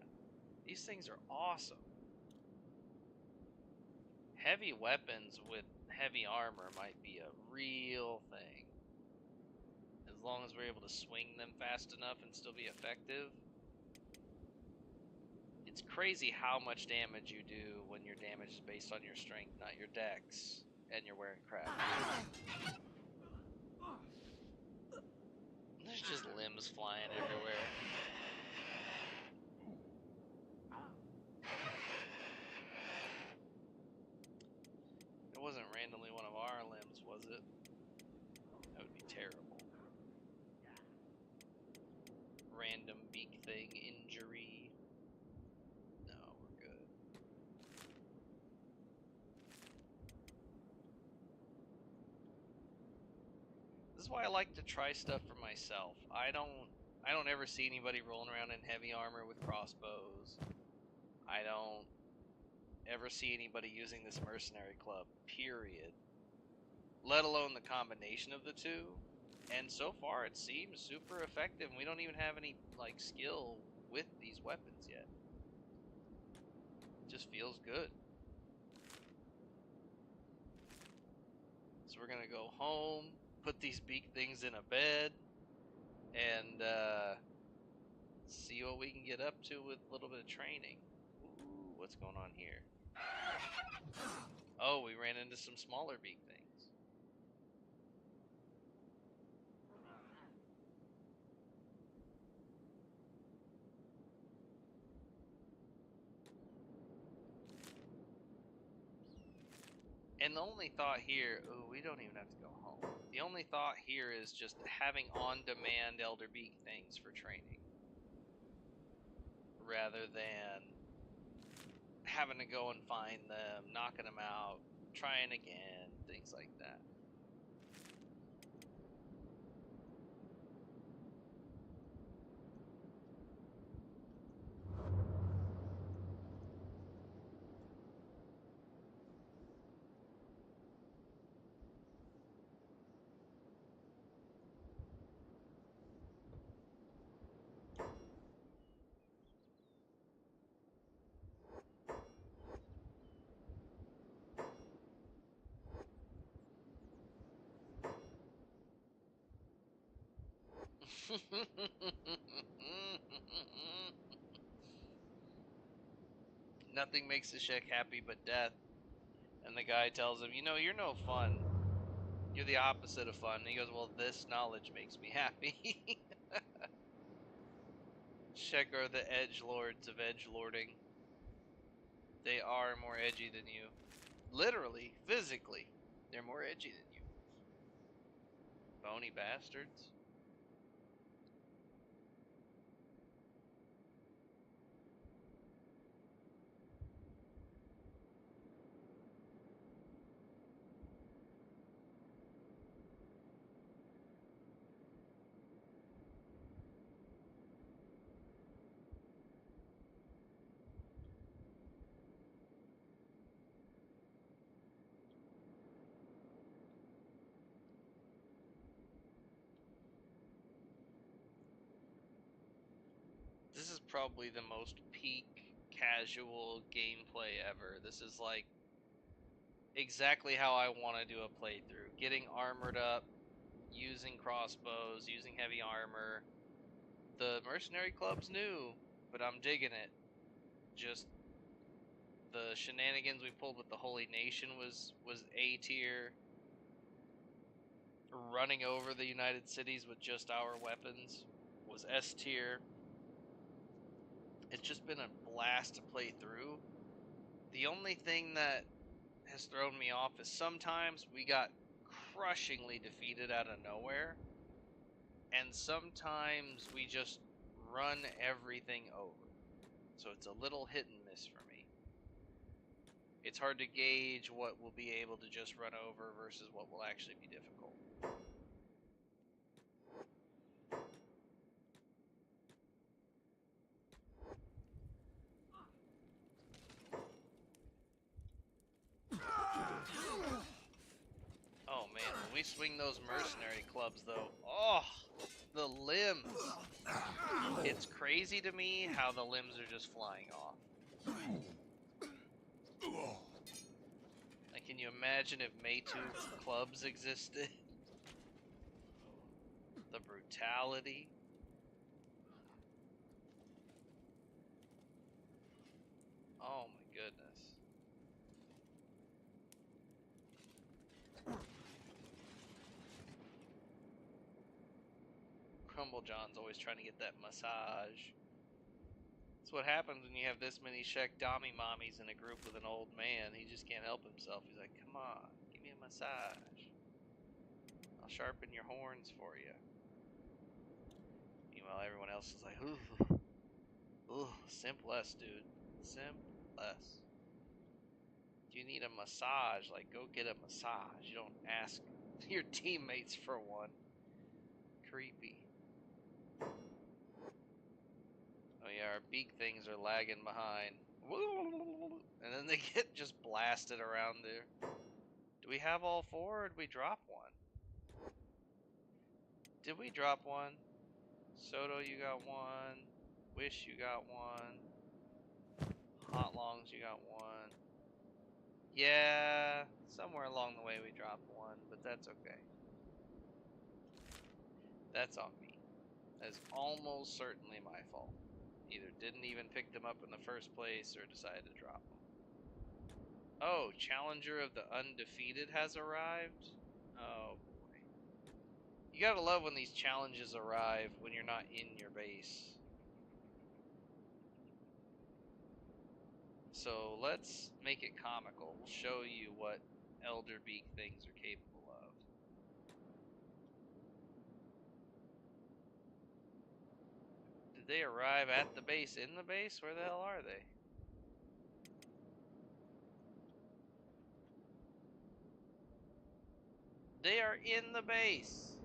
These things are awesome. Heavy weapons with heavy armor might be a real thing. As long as we're able to swing them fast enough and still be effective. It's crazy how much damage you do when your damage is based on your strength, not your dex, and you're wearing crap. There's just limbs flying everywhere. It wasn't randomly one of our limbs, was it? That would be terrible. Random beak thing injury. No, we're good. This is why I like to try stuff for myself. I don't ever see anybody rolling around in heavy armor with crossbows. I don't ever see anybody using this mercenary club, period. Let alone the combination of the two. And so far it seems super effective, and we don't even have any like skill with these weapons yet. It just feels good. So we're gonna go home, put these beak things in a bed, and see what we can get up to with a little bit of training. what's going on here? Oh, we ran into some smaller beak things. And the only thought here, oh, we don't even have to go home. The only thought here is just having on-demand elder beak things for training, rather than having to go and find them, knocking them out, trying again, things like that. Nothing makes the Shek happy but death. And the guy tells him, you know, you're no fun. You're the opposite of fun. And he goes, well, this knowledge makes me happy. Shek are the edge lords of edge lording. They are more edgy than you. Literally, physically, they're more edgy than you. Bony bastards. This is probably the most peak casual gameplay ever. This is like exactly how I want to do a playthrough. Getting armored up, using crossbows, using heavy armor. The mercenary club's new, but I'm digging it. Just the shenanigans we pulled with the Holy Nation was A tier. Running over the United Cities with just our weapons was S tier. It's just been a blast to play through. The only thing that has thrown me off is sometimes we got crushingly defeated out of nowhere, and sometimes we just run everything over. So it's a little hit and miss for me. It's hard to gauge what we'll be able to just run over versus what will actually be difficult. Oh man, when we swing those mercenary clubs though, oh, the limbs. It's crazy to me how the limbs are just flying off. Like, can you imagine if Meitu clubs existed? The brutality. Oh my goodness. Crumble John's always trying to get that massage. That's what happens when you have this many Shek Dami mommies in a group with an old man. He just can't help himself. He's like, come on, give me a massage. I'll sharpen your horns for you. Meanwhile, everyone else is like, ooh, ooh, simp less, dude. Simp less. If you need a massage, like, go get a massage. You don't ask your teammates for one. Creepy. Oh yeah, our beak things are lagging behind. And then they get just blasted around there. Do we have all four, or did we drop one? Did we drop one? Soto, you got one. Wish, you got one. Hot Longs, you got one. Yeah, somewhere along the way we dropped one, but that's okay. That's on me. That is almost certainly my fault. Either didn't even pick them up in the first place or decided to drop them. Oh, Challenger of the Undefeated has arrived? Oh boy. You gotta love when these challenges arrive when you're not in your base. So let's make it comical. We'll show you what Elder Beak things are capable of. Did they arrive at the base? In the base? Where the hell are they? They are in the base.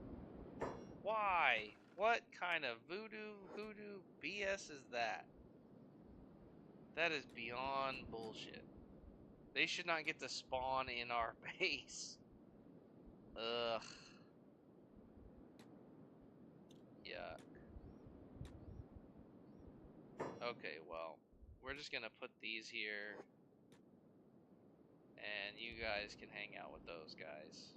Why? What kind of voodoo, hoodoo BS is that? That is beyond bullshit. They should not get to spawn in our base. Ugh. Yuck. Okay, well, we're just gonna put these here, and you guys can hang out with those guys.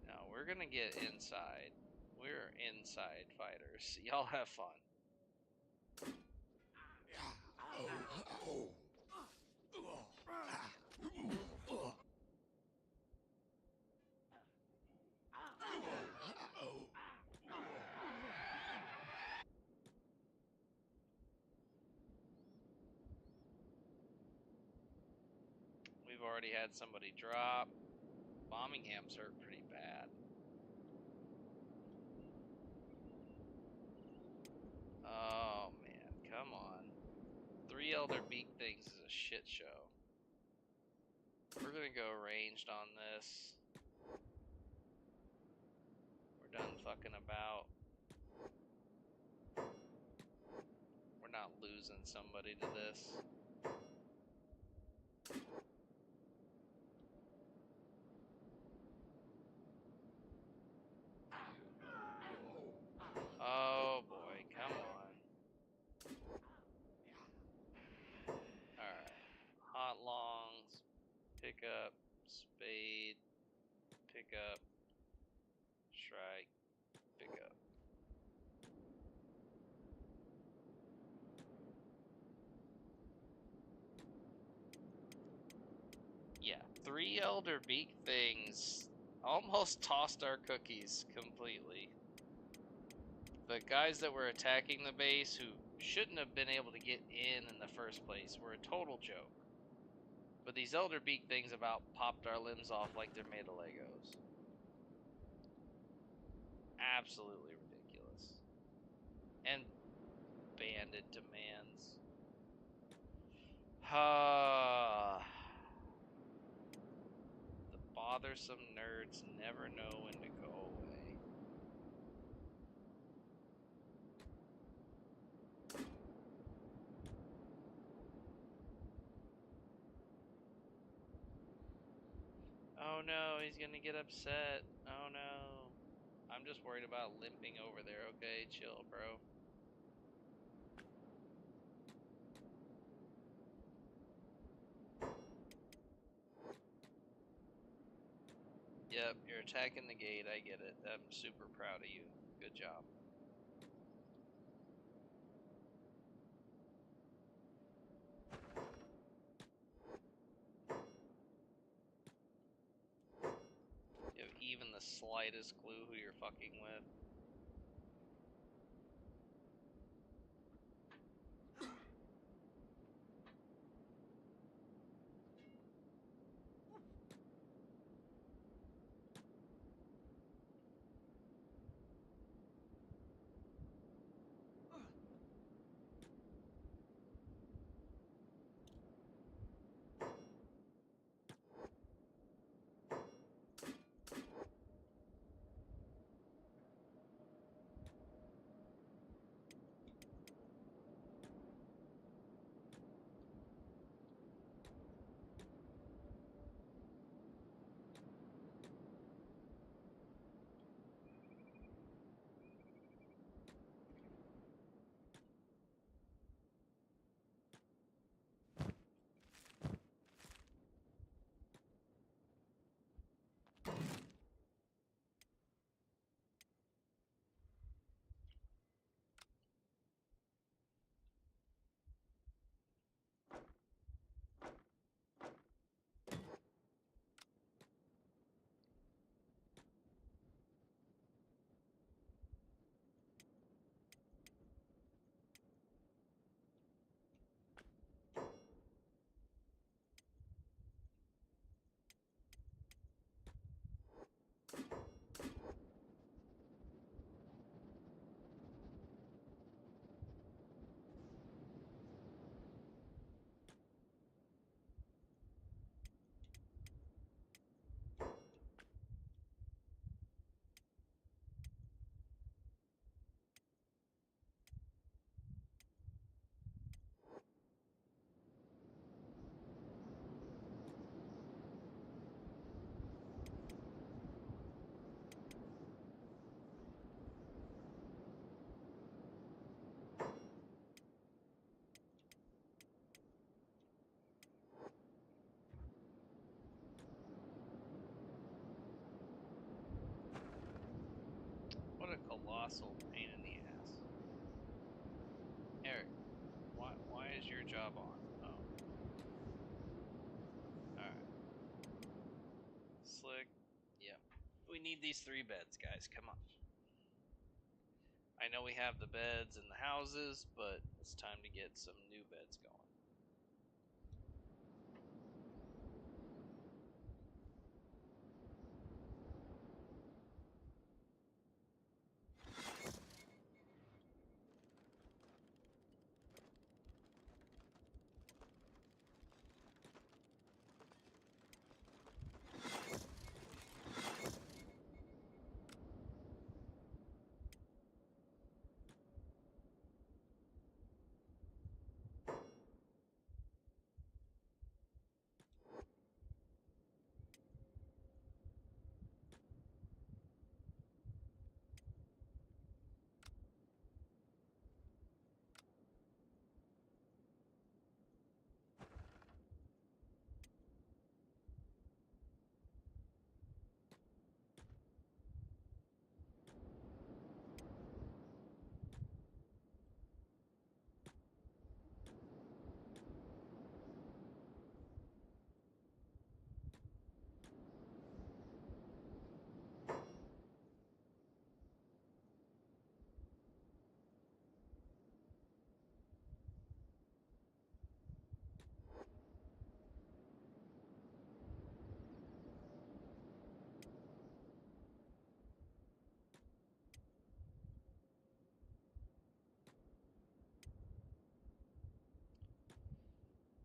Now we're gonna get inside. We're inside fighters. Y'all have fun. We've already had somebody drop. Bombingham's hurt pretty bad. Oh man, come on. 3 Elder Beak things is a shit show. We're gonna go ranged on this. We're done fucking about. We're not losing somebody to this. Oh boy, come on. Alright. Hot longs. Pick up. Spade. Pick up. Shrike. Pick up. Yeah, 3 Elder Beak things almost tossed our cookies completely. The guys that were attacking the base who shouldn't have been able to get in the first place were a total joke. But these Elder Beak things about popped our limbs off like they're made of Legos. Absolutely ridiculous. And bandit demands. The bothersome nerds never know when to go away. Oh no, he's gonna get upset. Oh no. I'm just worried about limping over there, okay? Chill, bro. Yep, you're attacking the gate, I get it. I'm super proud of you. Good job. You have even the slightest clue who you're fucking with. colossal pain in the ass. Eric, why is your job on? Oh. Alright. Slick. Yep. We need these 3 beds, guys. Come on. I know we have the beds in the houses, but it's time to get some new beds going.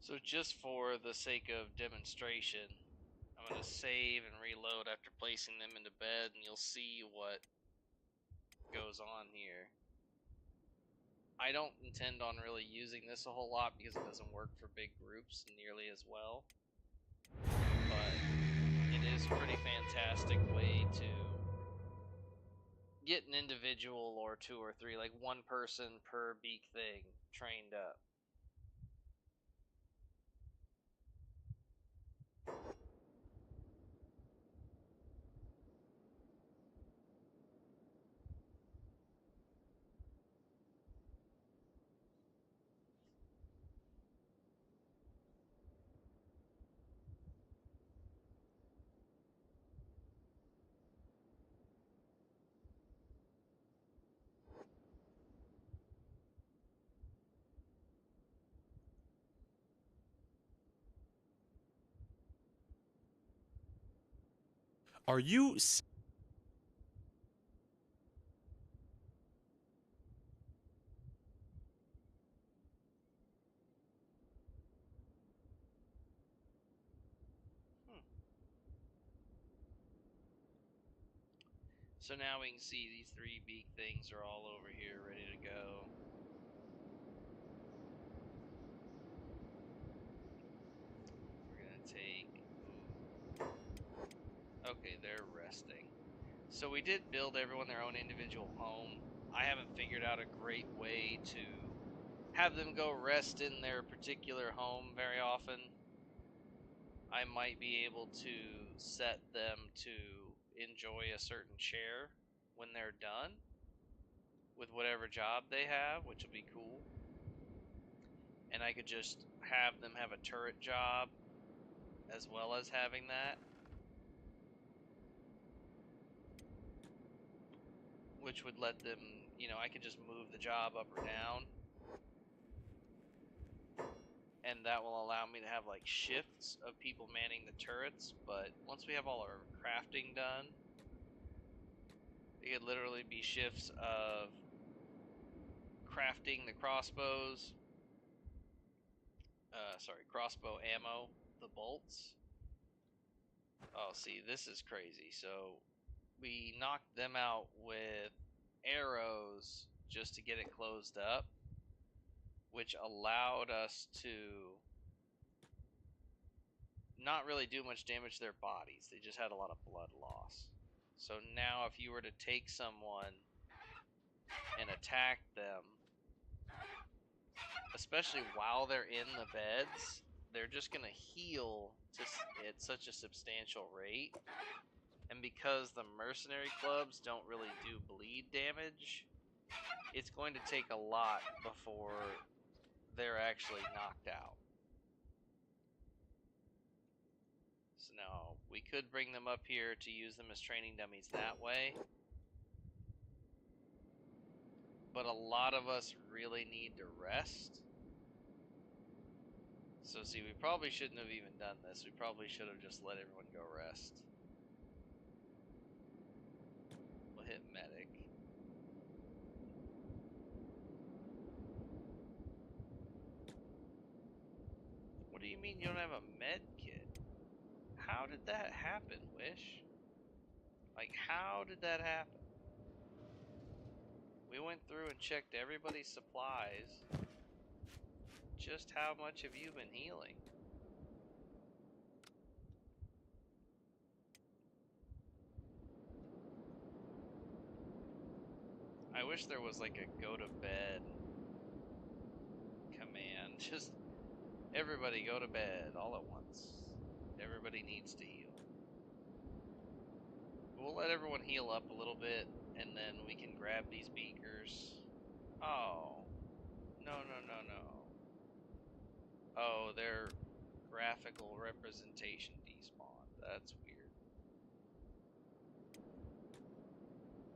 So just for the sake of demonstration, I'm going to save and reload after placing them into bed, and you'll see what goes on here. I don't intend on really using this a whole lot because it doesn't work for big groups nearly as well. But it is a pretty fantastic way to get an individual or 2 or 3, like 1 person per beak thing, trained up. Are you... So now we can see these 3 beak things are all over here ready to go. We're going to take... Okay, they're resting. So we did build everyone their own individual home. I haven't figured out a great way to have them go rest in their particular home very often. I might be able to set them to enjoy a certain chair when they're done with whatever job they have, which will be cool. And I could just have them have a turret job as well as having that, which would let them, I could just move the job up or down, and that will allow me to have like shifts of people manning the turrets. But once we have all our crafting done, it could literally be shifts of crafting the crossbows, crossbow ammo, the bolts. Oh, see, this is crazy. So we knocked them out with arrows just to get it closed up, which allowed us to not really do much damage to their bodies. They just had a lot of blood loss. So now if you were to take someone and attack them, especially while they're in the beds, they're just going to heal at such a substantial rate And because the mercenary clubs don't really do bleed damage, it's going to take a lot before they're actually knocked out. So now, we could bring them up here to use them as training dummies that way. But a lot of us really need to rest. So see, we probably shouldn't have even done this. We probably should have just let everyone go rest. We'll hit medic. What do you mean you don't have a med kit? How did that happen, Wish? Like, how did that happen? We went through and checked everybody's supplies. Just how much have you been healing? I wish there was like a go to bed command. Just everybody go to bed all at once. Everybody needs to heal. We'll let everyone heal up a little bit, and then we can grab these beakers. Oh. No. Oh, their graphical representation despawned. That's weird.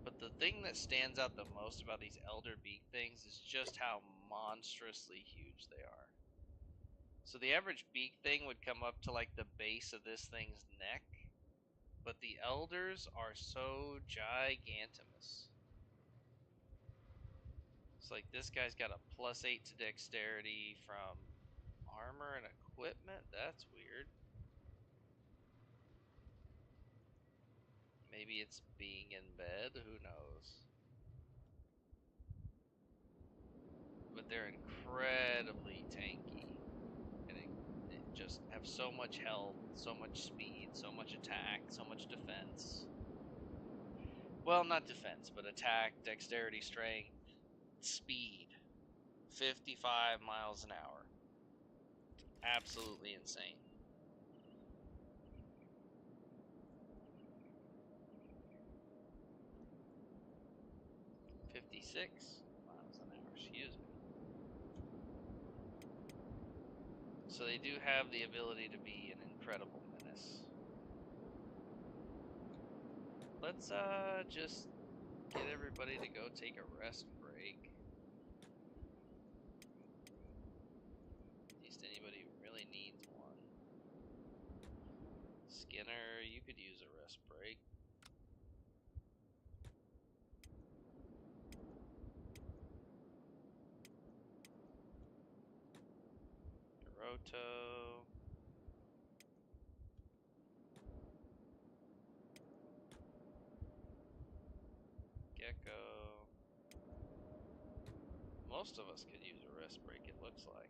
But the thing that stands out the most about these Elder Beak things is just how monstrously huge they are. So the average beak thing would come up to like the base of this thing's neck, but the elders are so gigantimous. It's like this guy's got a +8 to dexterity from armor and equipment. That's weird. Maybe it's being in bed, who knows. But they're incredibly tanky. And they just have so much health, so much speed, so much attack, so much defense. Well, not defense, but attack, dexterity, strength, speed. 55 miles an hour. Absolutely insane. $56 miles an hour, excuse me. So they do have the ability to be an incredible menace. Let's just get everybody to go take a rest break. At least anybody who really needs one. Skinner, you could use a rest break. Hiroto. Gecko. Most of us could use a rest break, it looks like.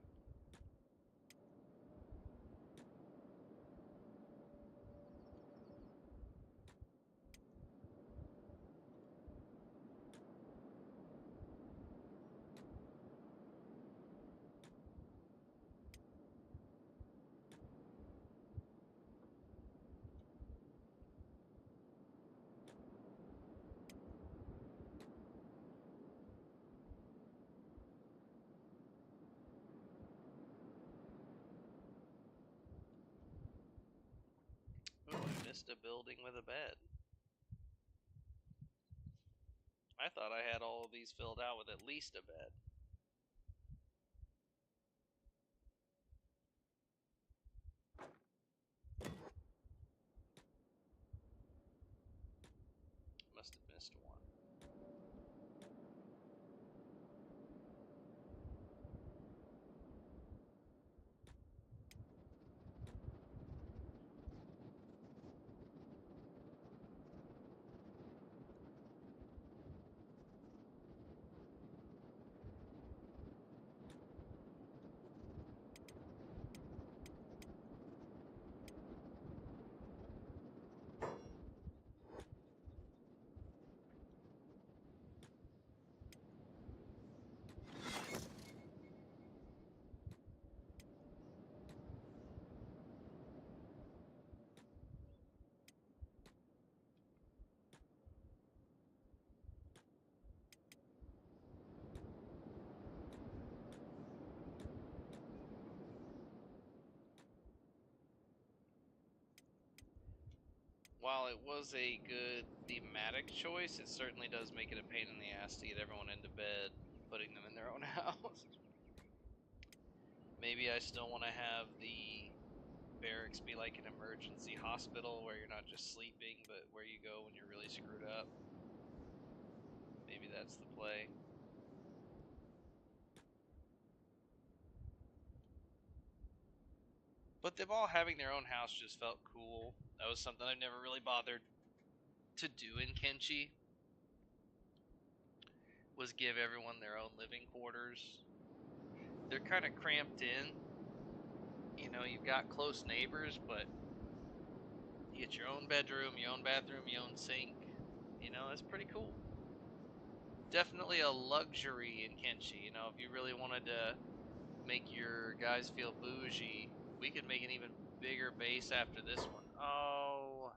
Ooh, I missed a building with a bed. I thought I had all of these filled out with at least a bed. Must have missed one. while it was a good thematic choice, it certainly does make it a pain in the ass to get everyone into bed, putting them in their own house. Maybe I still want to have the barracks be like an emergency hospital where you're not just sleeping, but where you go when you're really screwed up. Maybe that's the play. But them all having their own house just felt cool. That was something I've never really bothered to do in Kenshi. Was give everyone their own living quarters. They're kind of cramped in. You know, you've got close neighbors, but you get your own bedroom, your own bathroom, your own sink. You know, that's pretty cool. Definitely a luxury in Kenshi. You know, if you really wanted to make your guys feel bougie, we could make an even bigger base after this one. Oh,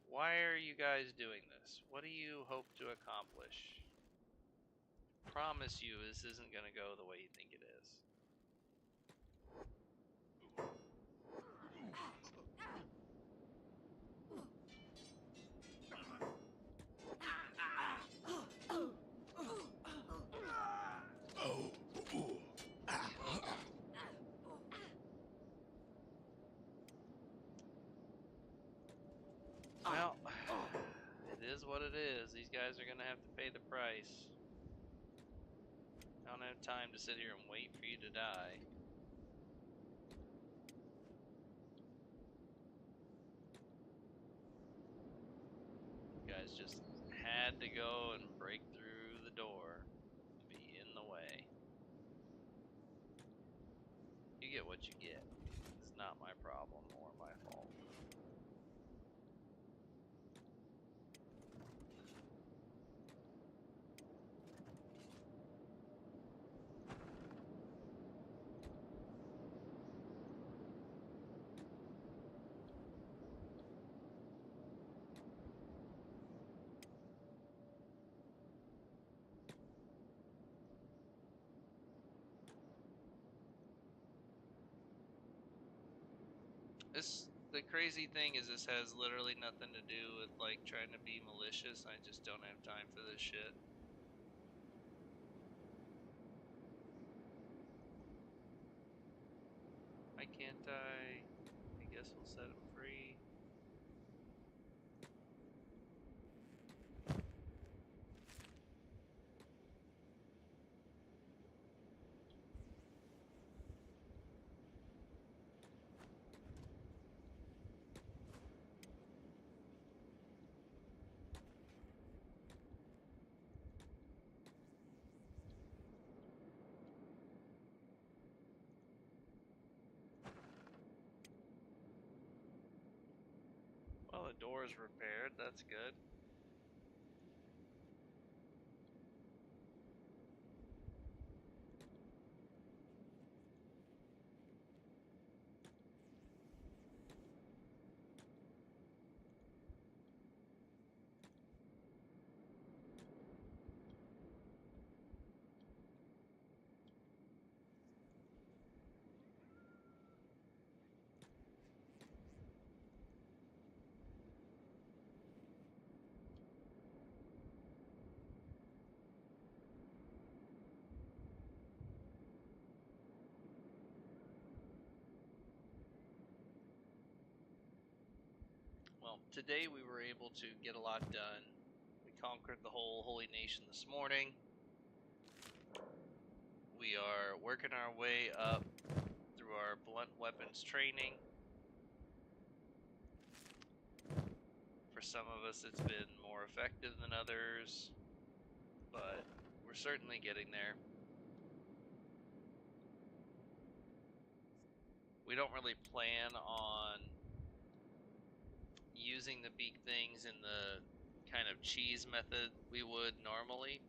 why are you guys doing this? What do you hope to accomplish? Promise you this isn't going to go the way you think it is. Well, it is what it is. These guys are going to have to pay the price. I don't have time to sit here and wait for you to die. You guys just had to go and break through the door to be in the way. You get what you get. It's not my problem or my fault. The crazy thing is this has literally nothing to do with like trying to be malicious. I just don't have time for this shit. Why can't I? I guess we'll set him free. Well, the door is repaired. That's good. Well, today we were able to get a lot done. We conquered the whole Holy Nation this morning. We are working our way up through our blunt weapons training. For some of us, it's been more effective than others, but we're certainly getting there. We don't really plan on using the beak things in the kind of cheese method we would normally.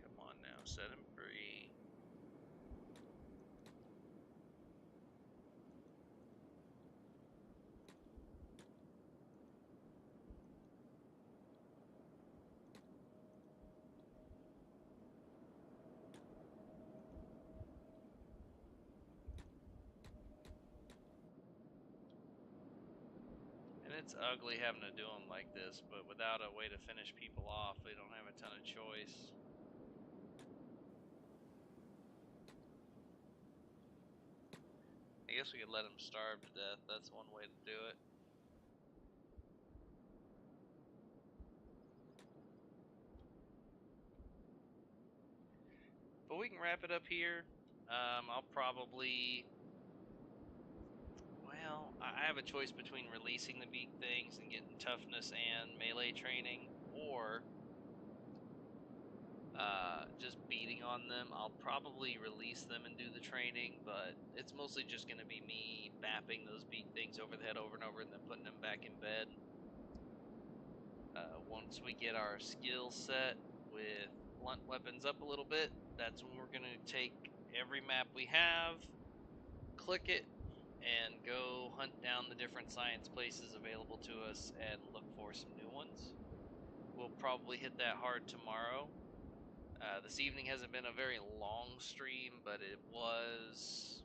Come on now, set him free. And it's ugly having to do them like this, but without a way to finish people off, we don't have a ton of choice. I guess we could let them starve to death. That's one way to do it. But we can wrap it up here. I'll probably... Well, I have a choice between releasing the beak things and getting toughness and melee training, or just beating on them. I'll probably release them and do the training, but it's mostly just going to be me bapping those beak things over the head over and over and then putting them back in bed. Once we get our skill set with blunt weapons up a little bit, that's when we're going to take every map we have, click it, and go hunt down the different science places available to us and look for some new ones. We'll probably hit that hard tomorrow. This evening hasn't been a very long stream, but it was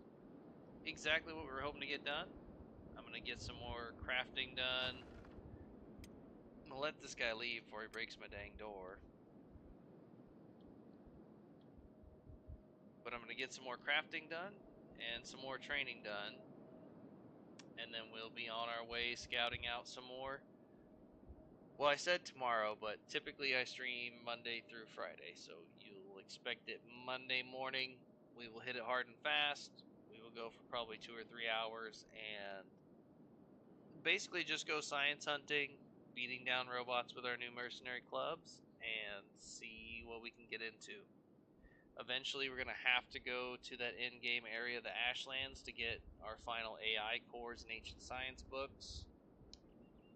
exactly what we were hoping to get done. I'm going to get some more crafting done. I'm going to let this guy leave before he breaks my dang door. But I'm going to get some more crafting done and some more training done. And then we'll be on our way scouting out some more. Well, I said tomorrow, but typically I stream Monday through Friday, so you'll expect it Monday morning. We will hit it hard and fast. We will go for probably 2 or 3 hours and basically just go science hunting, beating down robots with our new mercenary clubs, and see what we can get into. Eventually, we're going to have to go to that in-game area, the Ashlands, to get our final AI cores and ancient science books.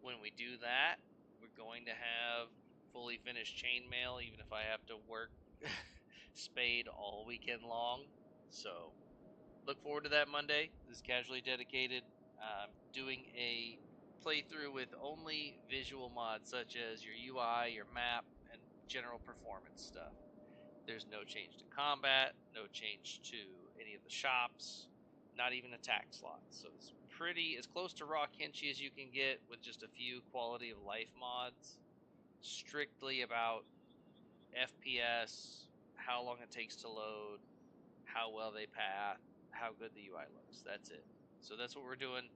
When we do that, we're going to have fully finished chainmail, even if I have to work spade all weekend long. So look forward to that Monday. This is casually dedicated. Doing a playthrough with only visual mods such as your UI, your map, and general performance stuff. There's no change to combat, no change to any of the shops, not even attack slots. So it's pretty as close to raw Kenshi as you can get with just a few quality of life mods. Strictly about FPS, how long it takes to load, how well they path, how good the UI looks. That's it. So that's what we're doing.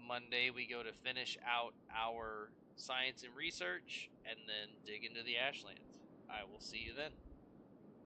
Monday we go to finish out our science and research and then dig into the Ashlands. I will see you then.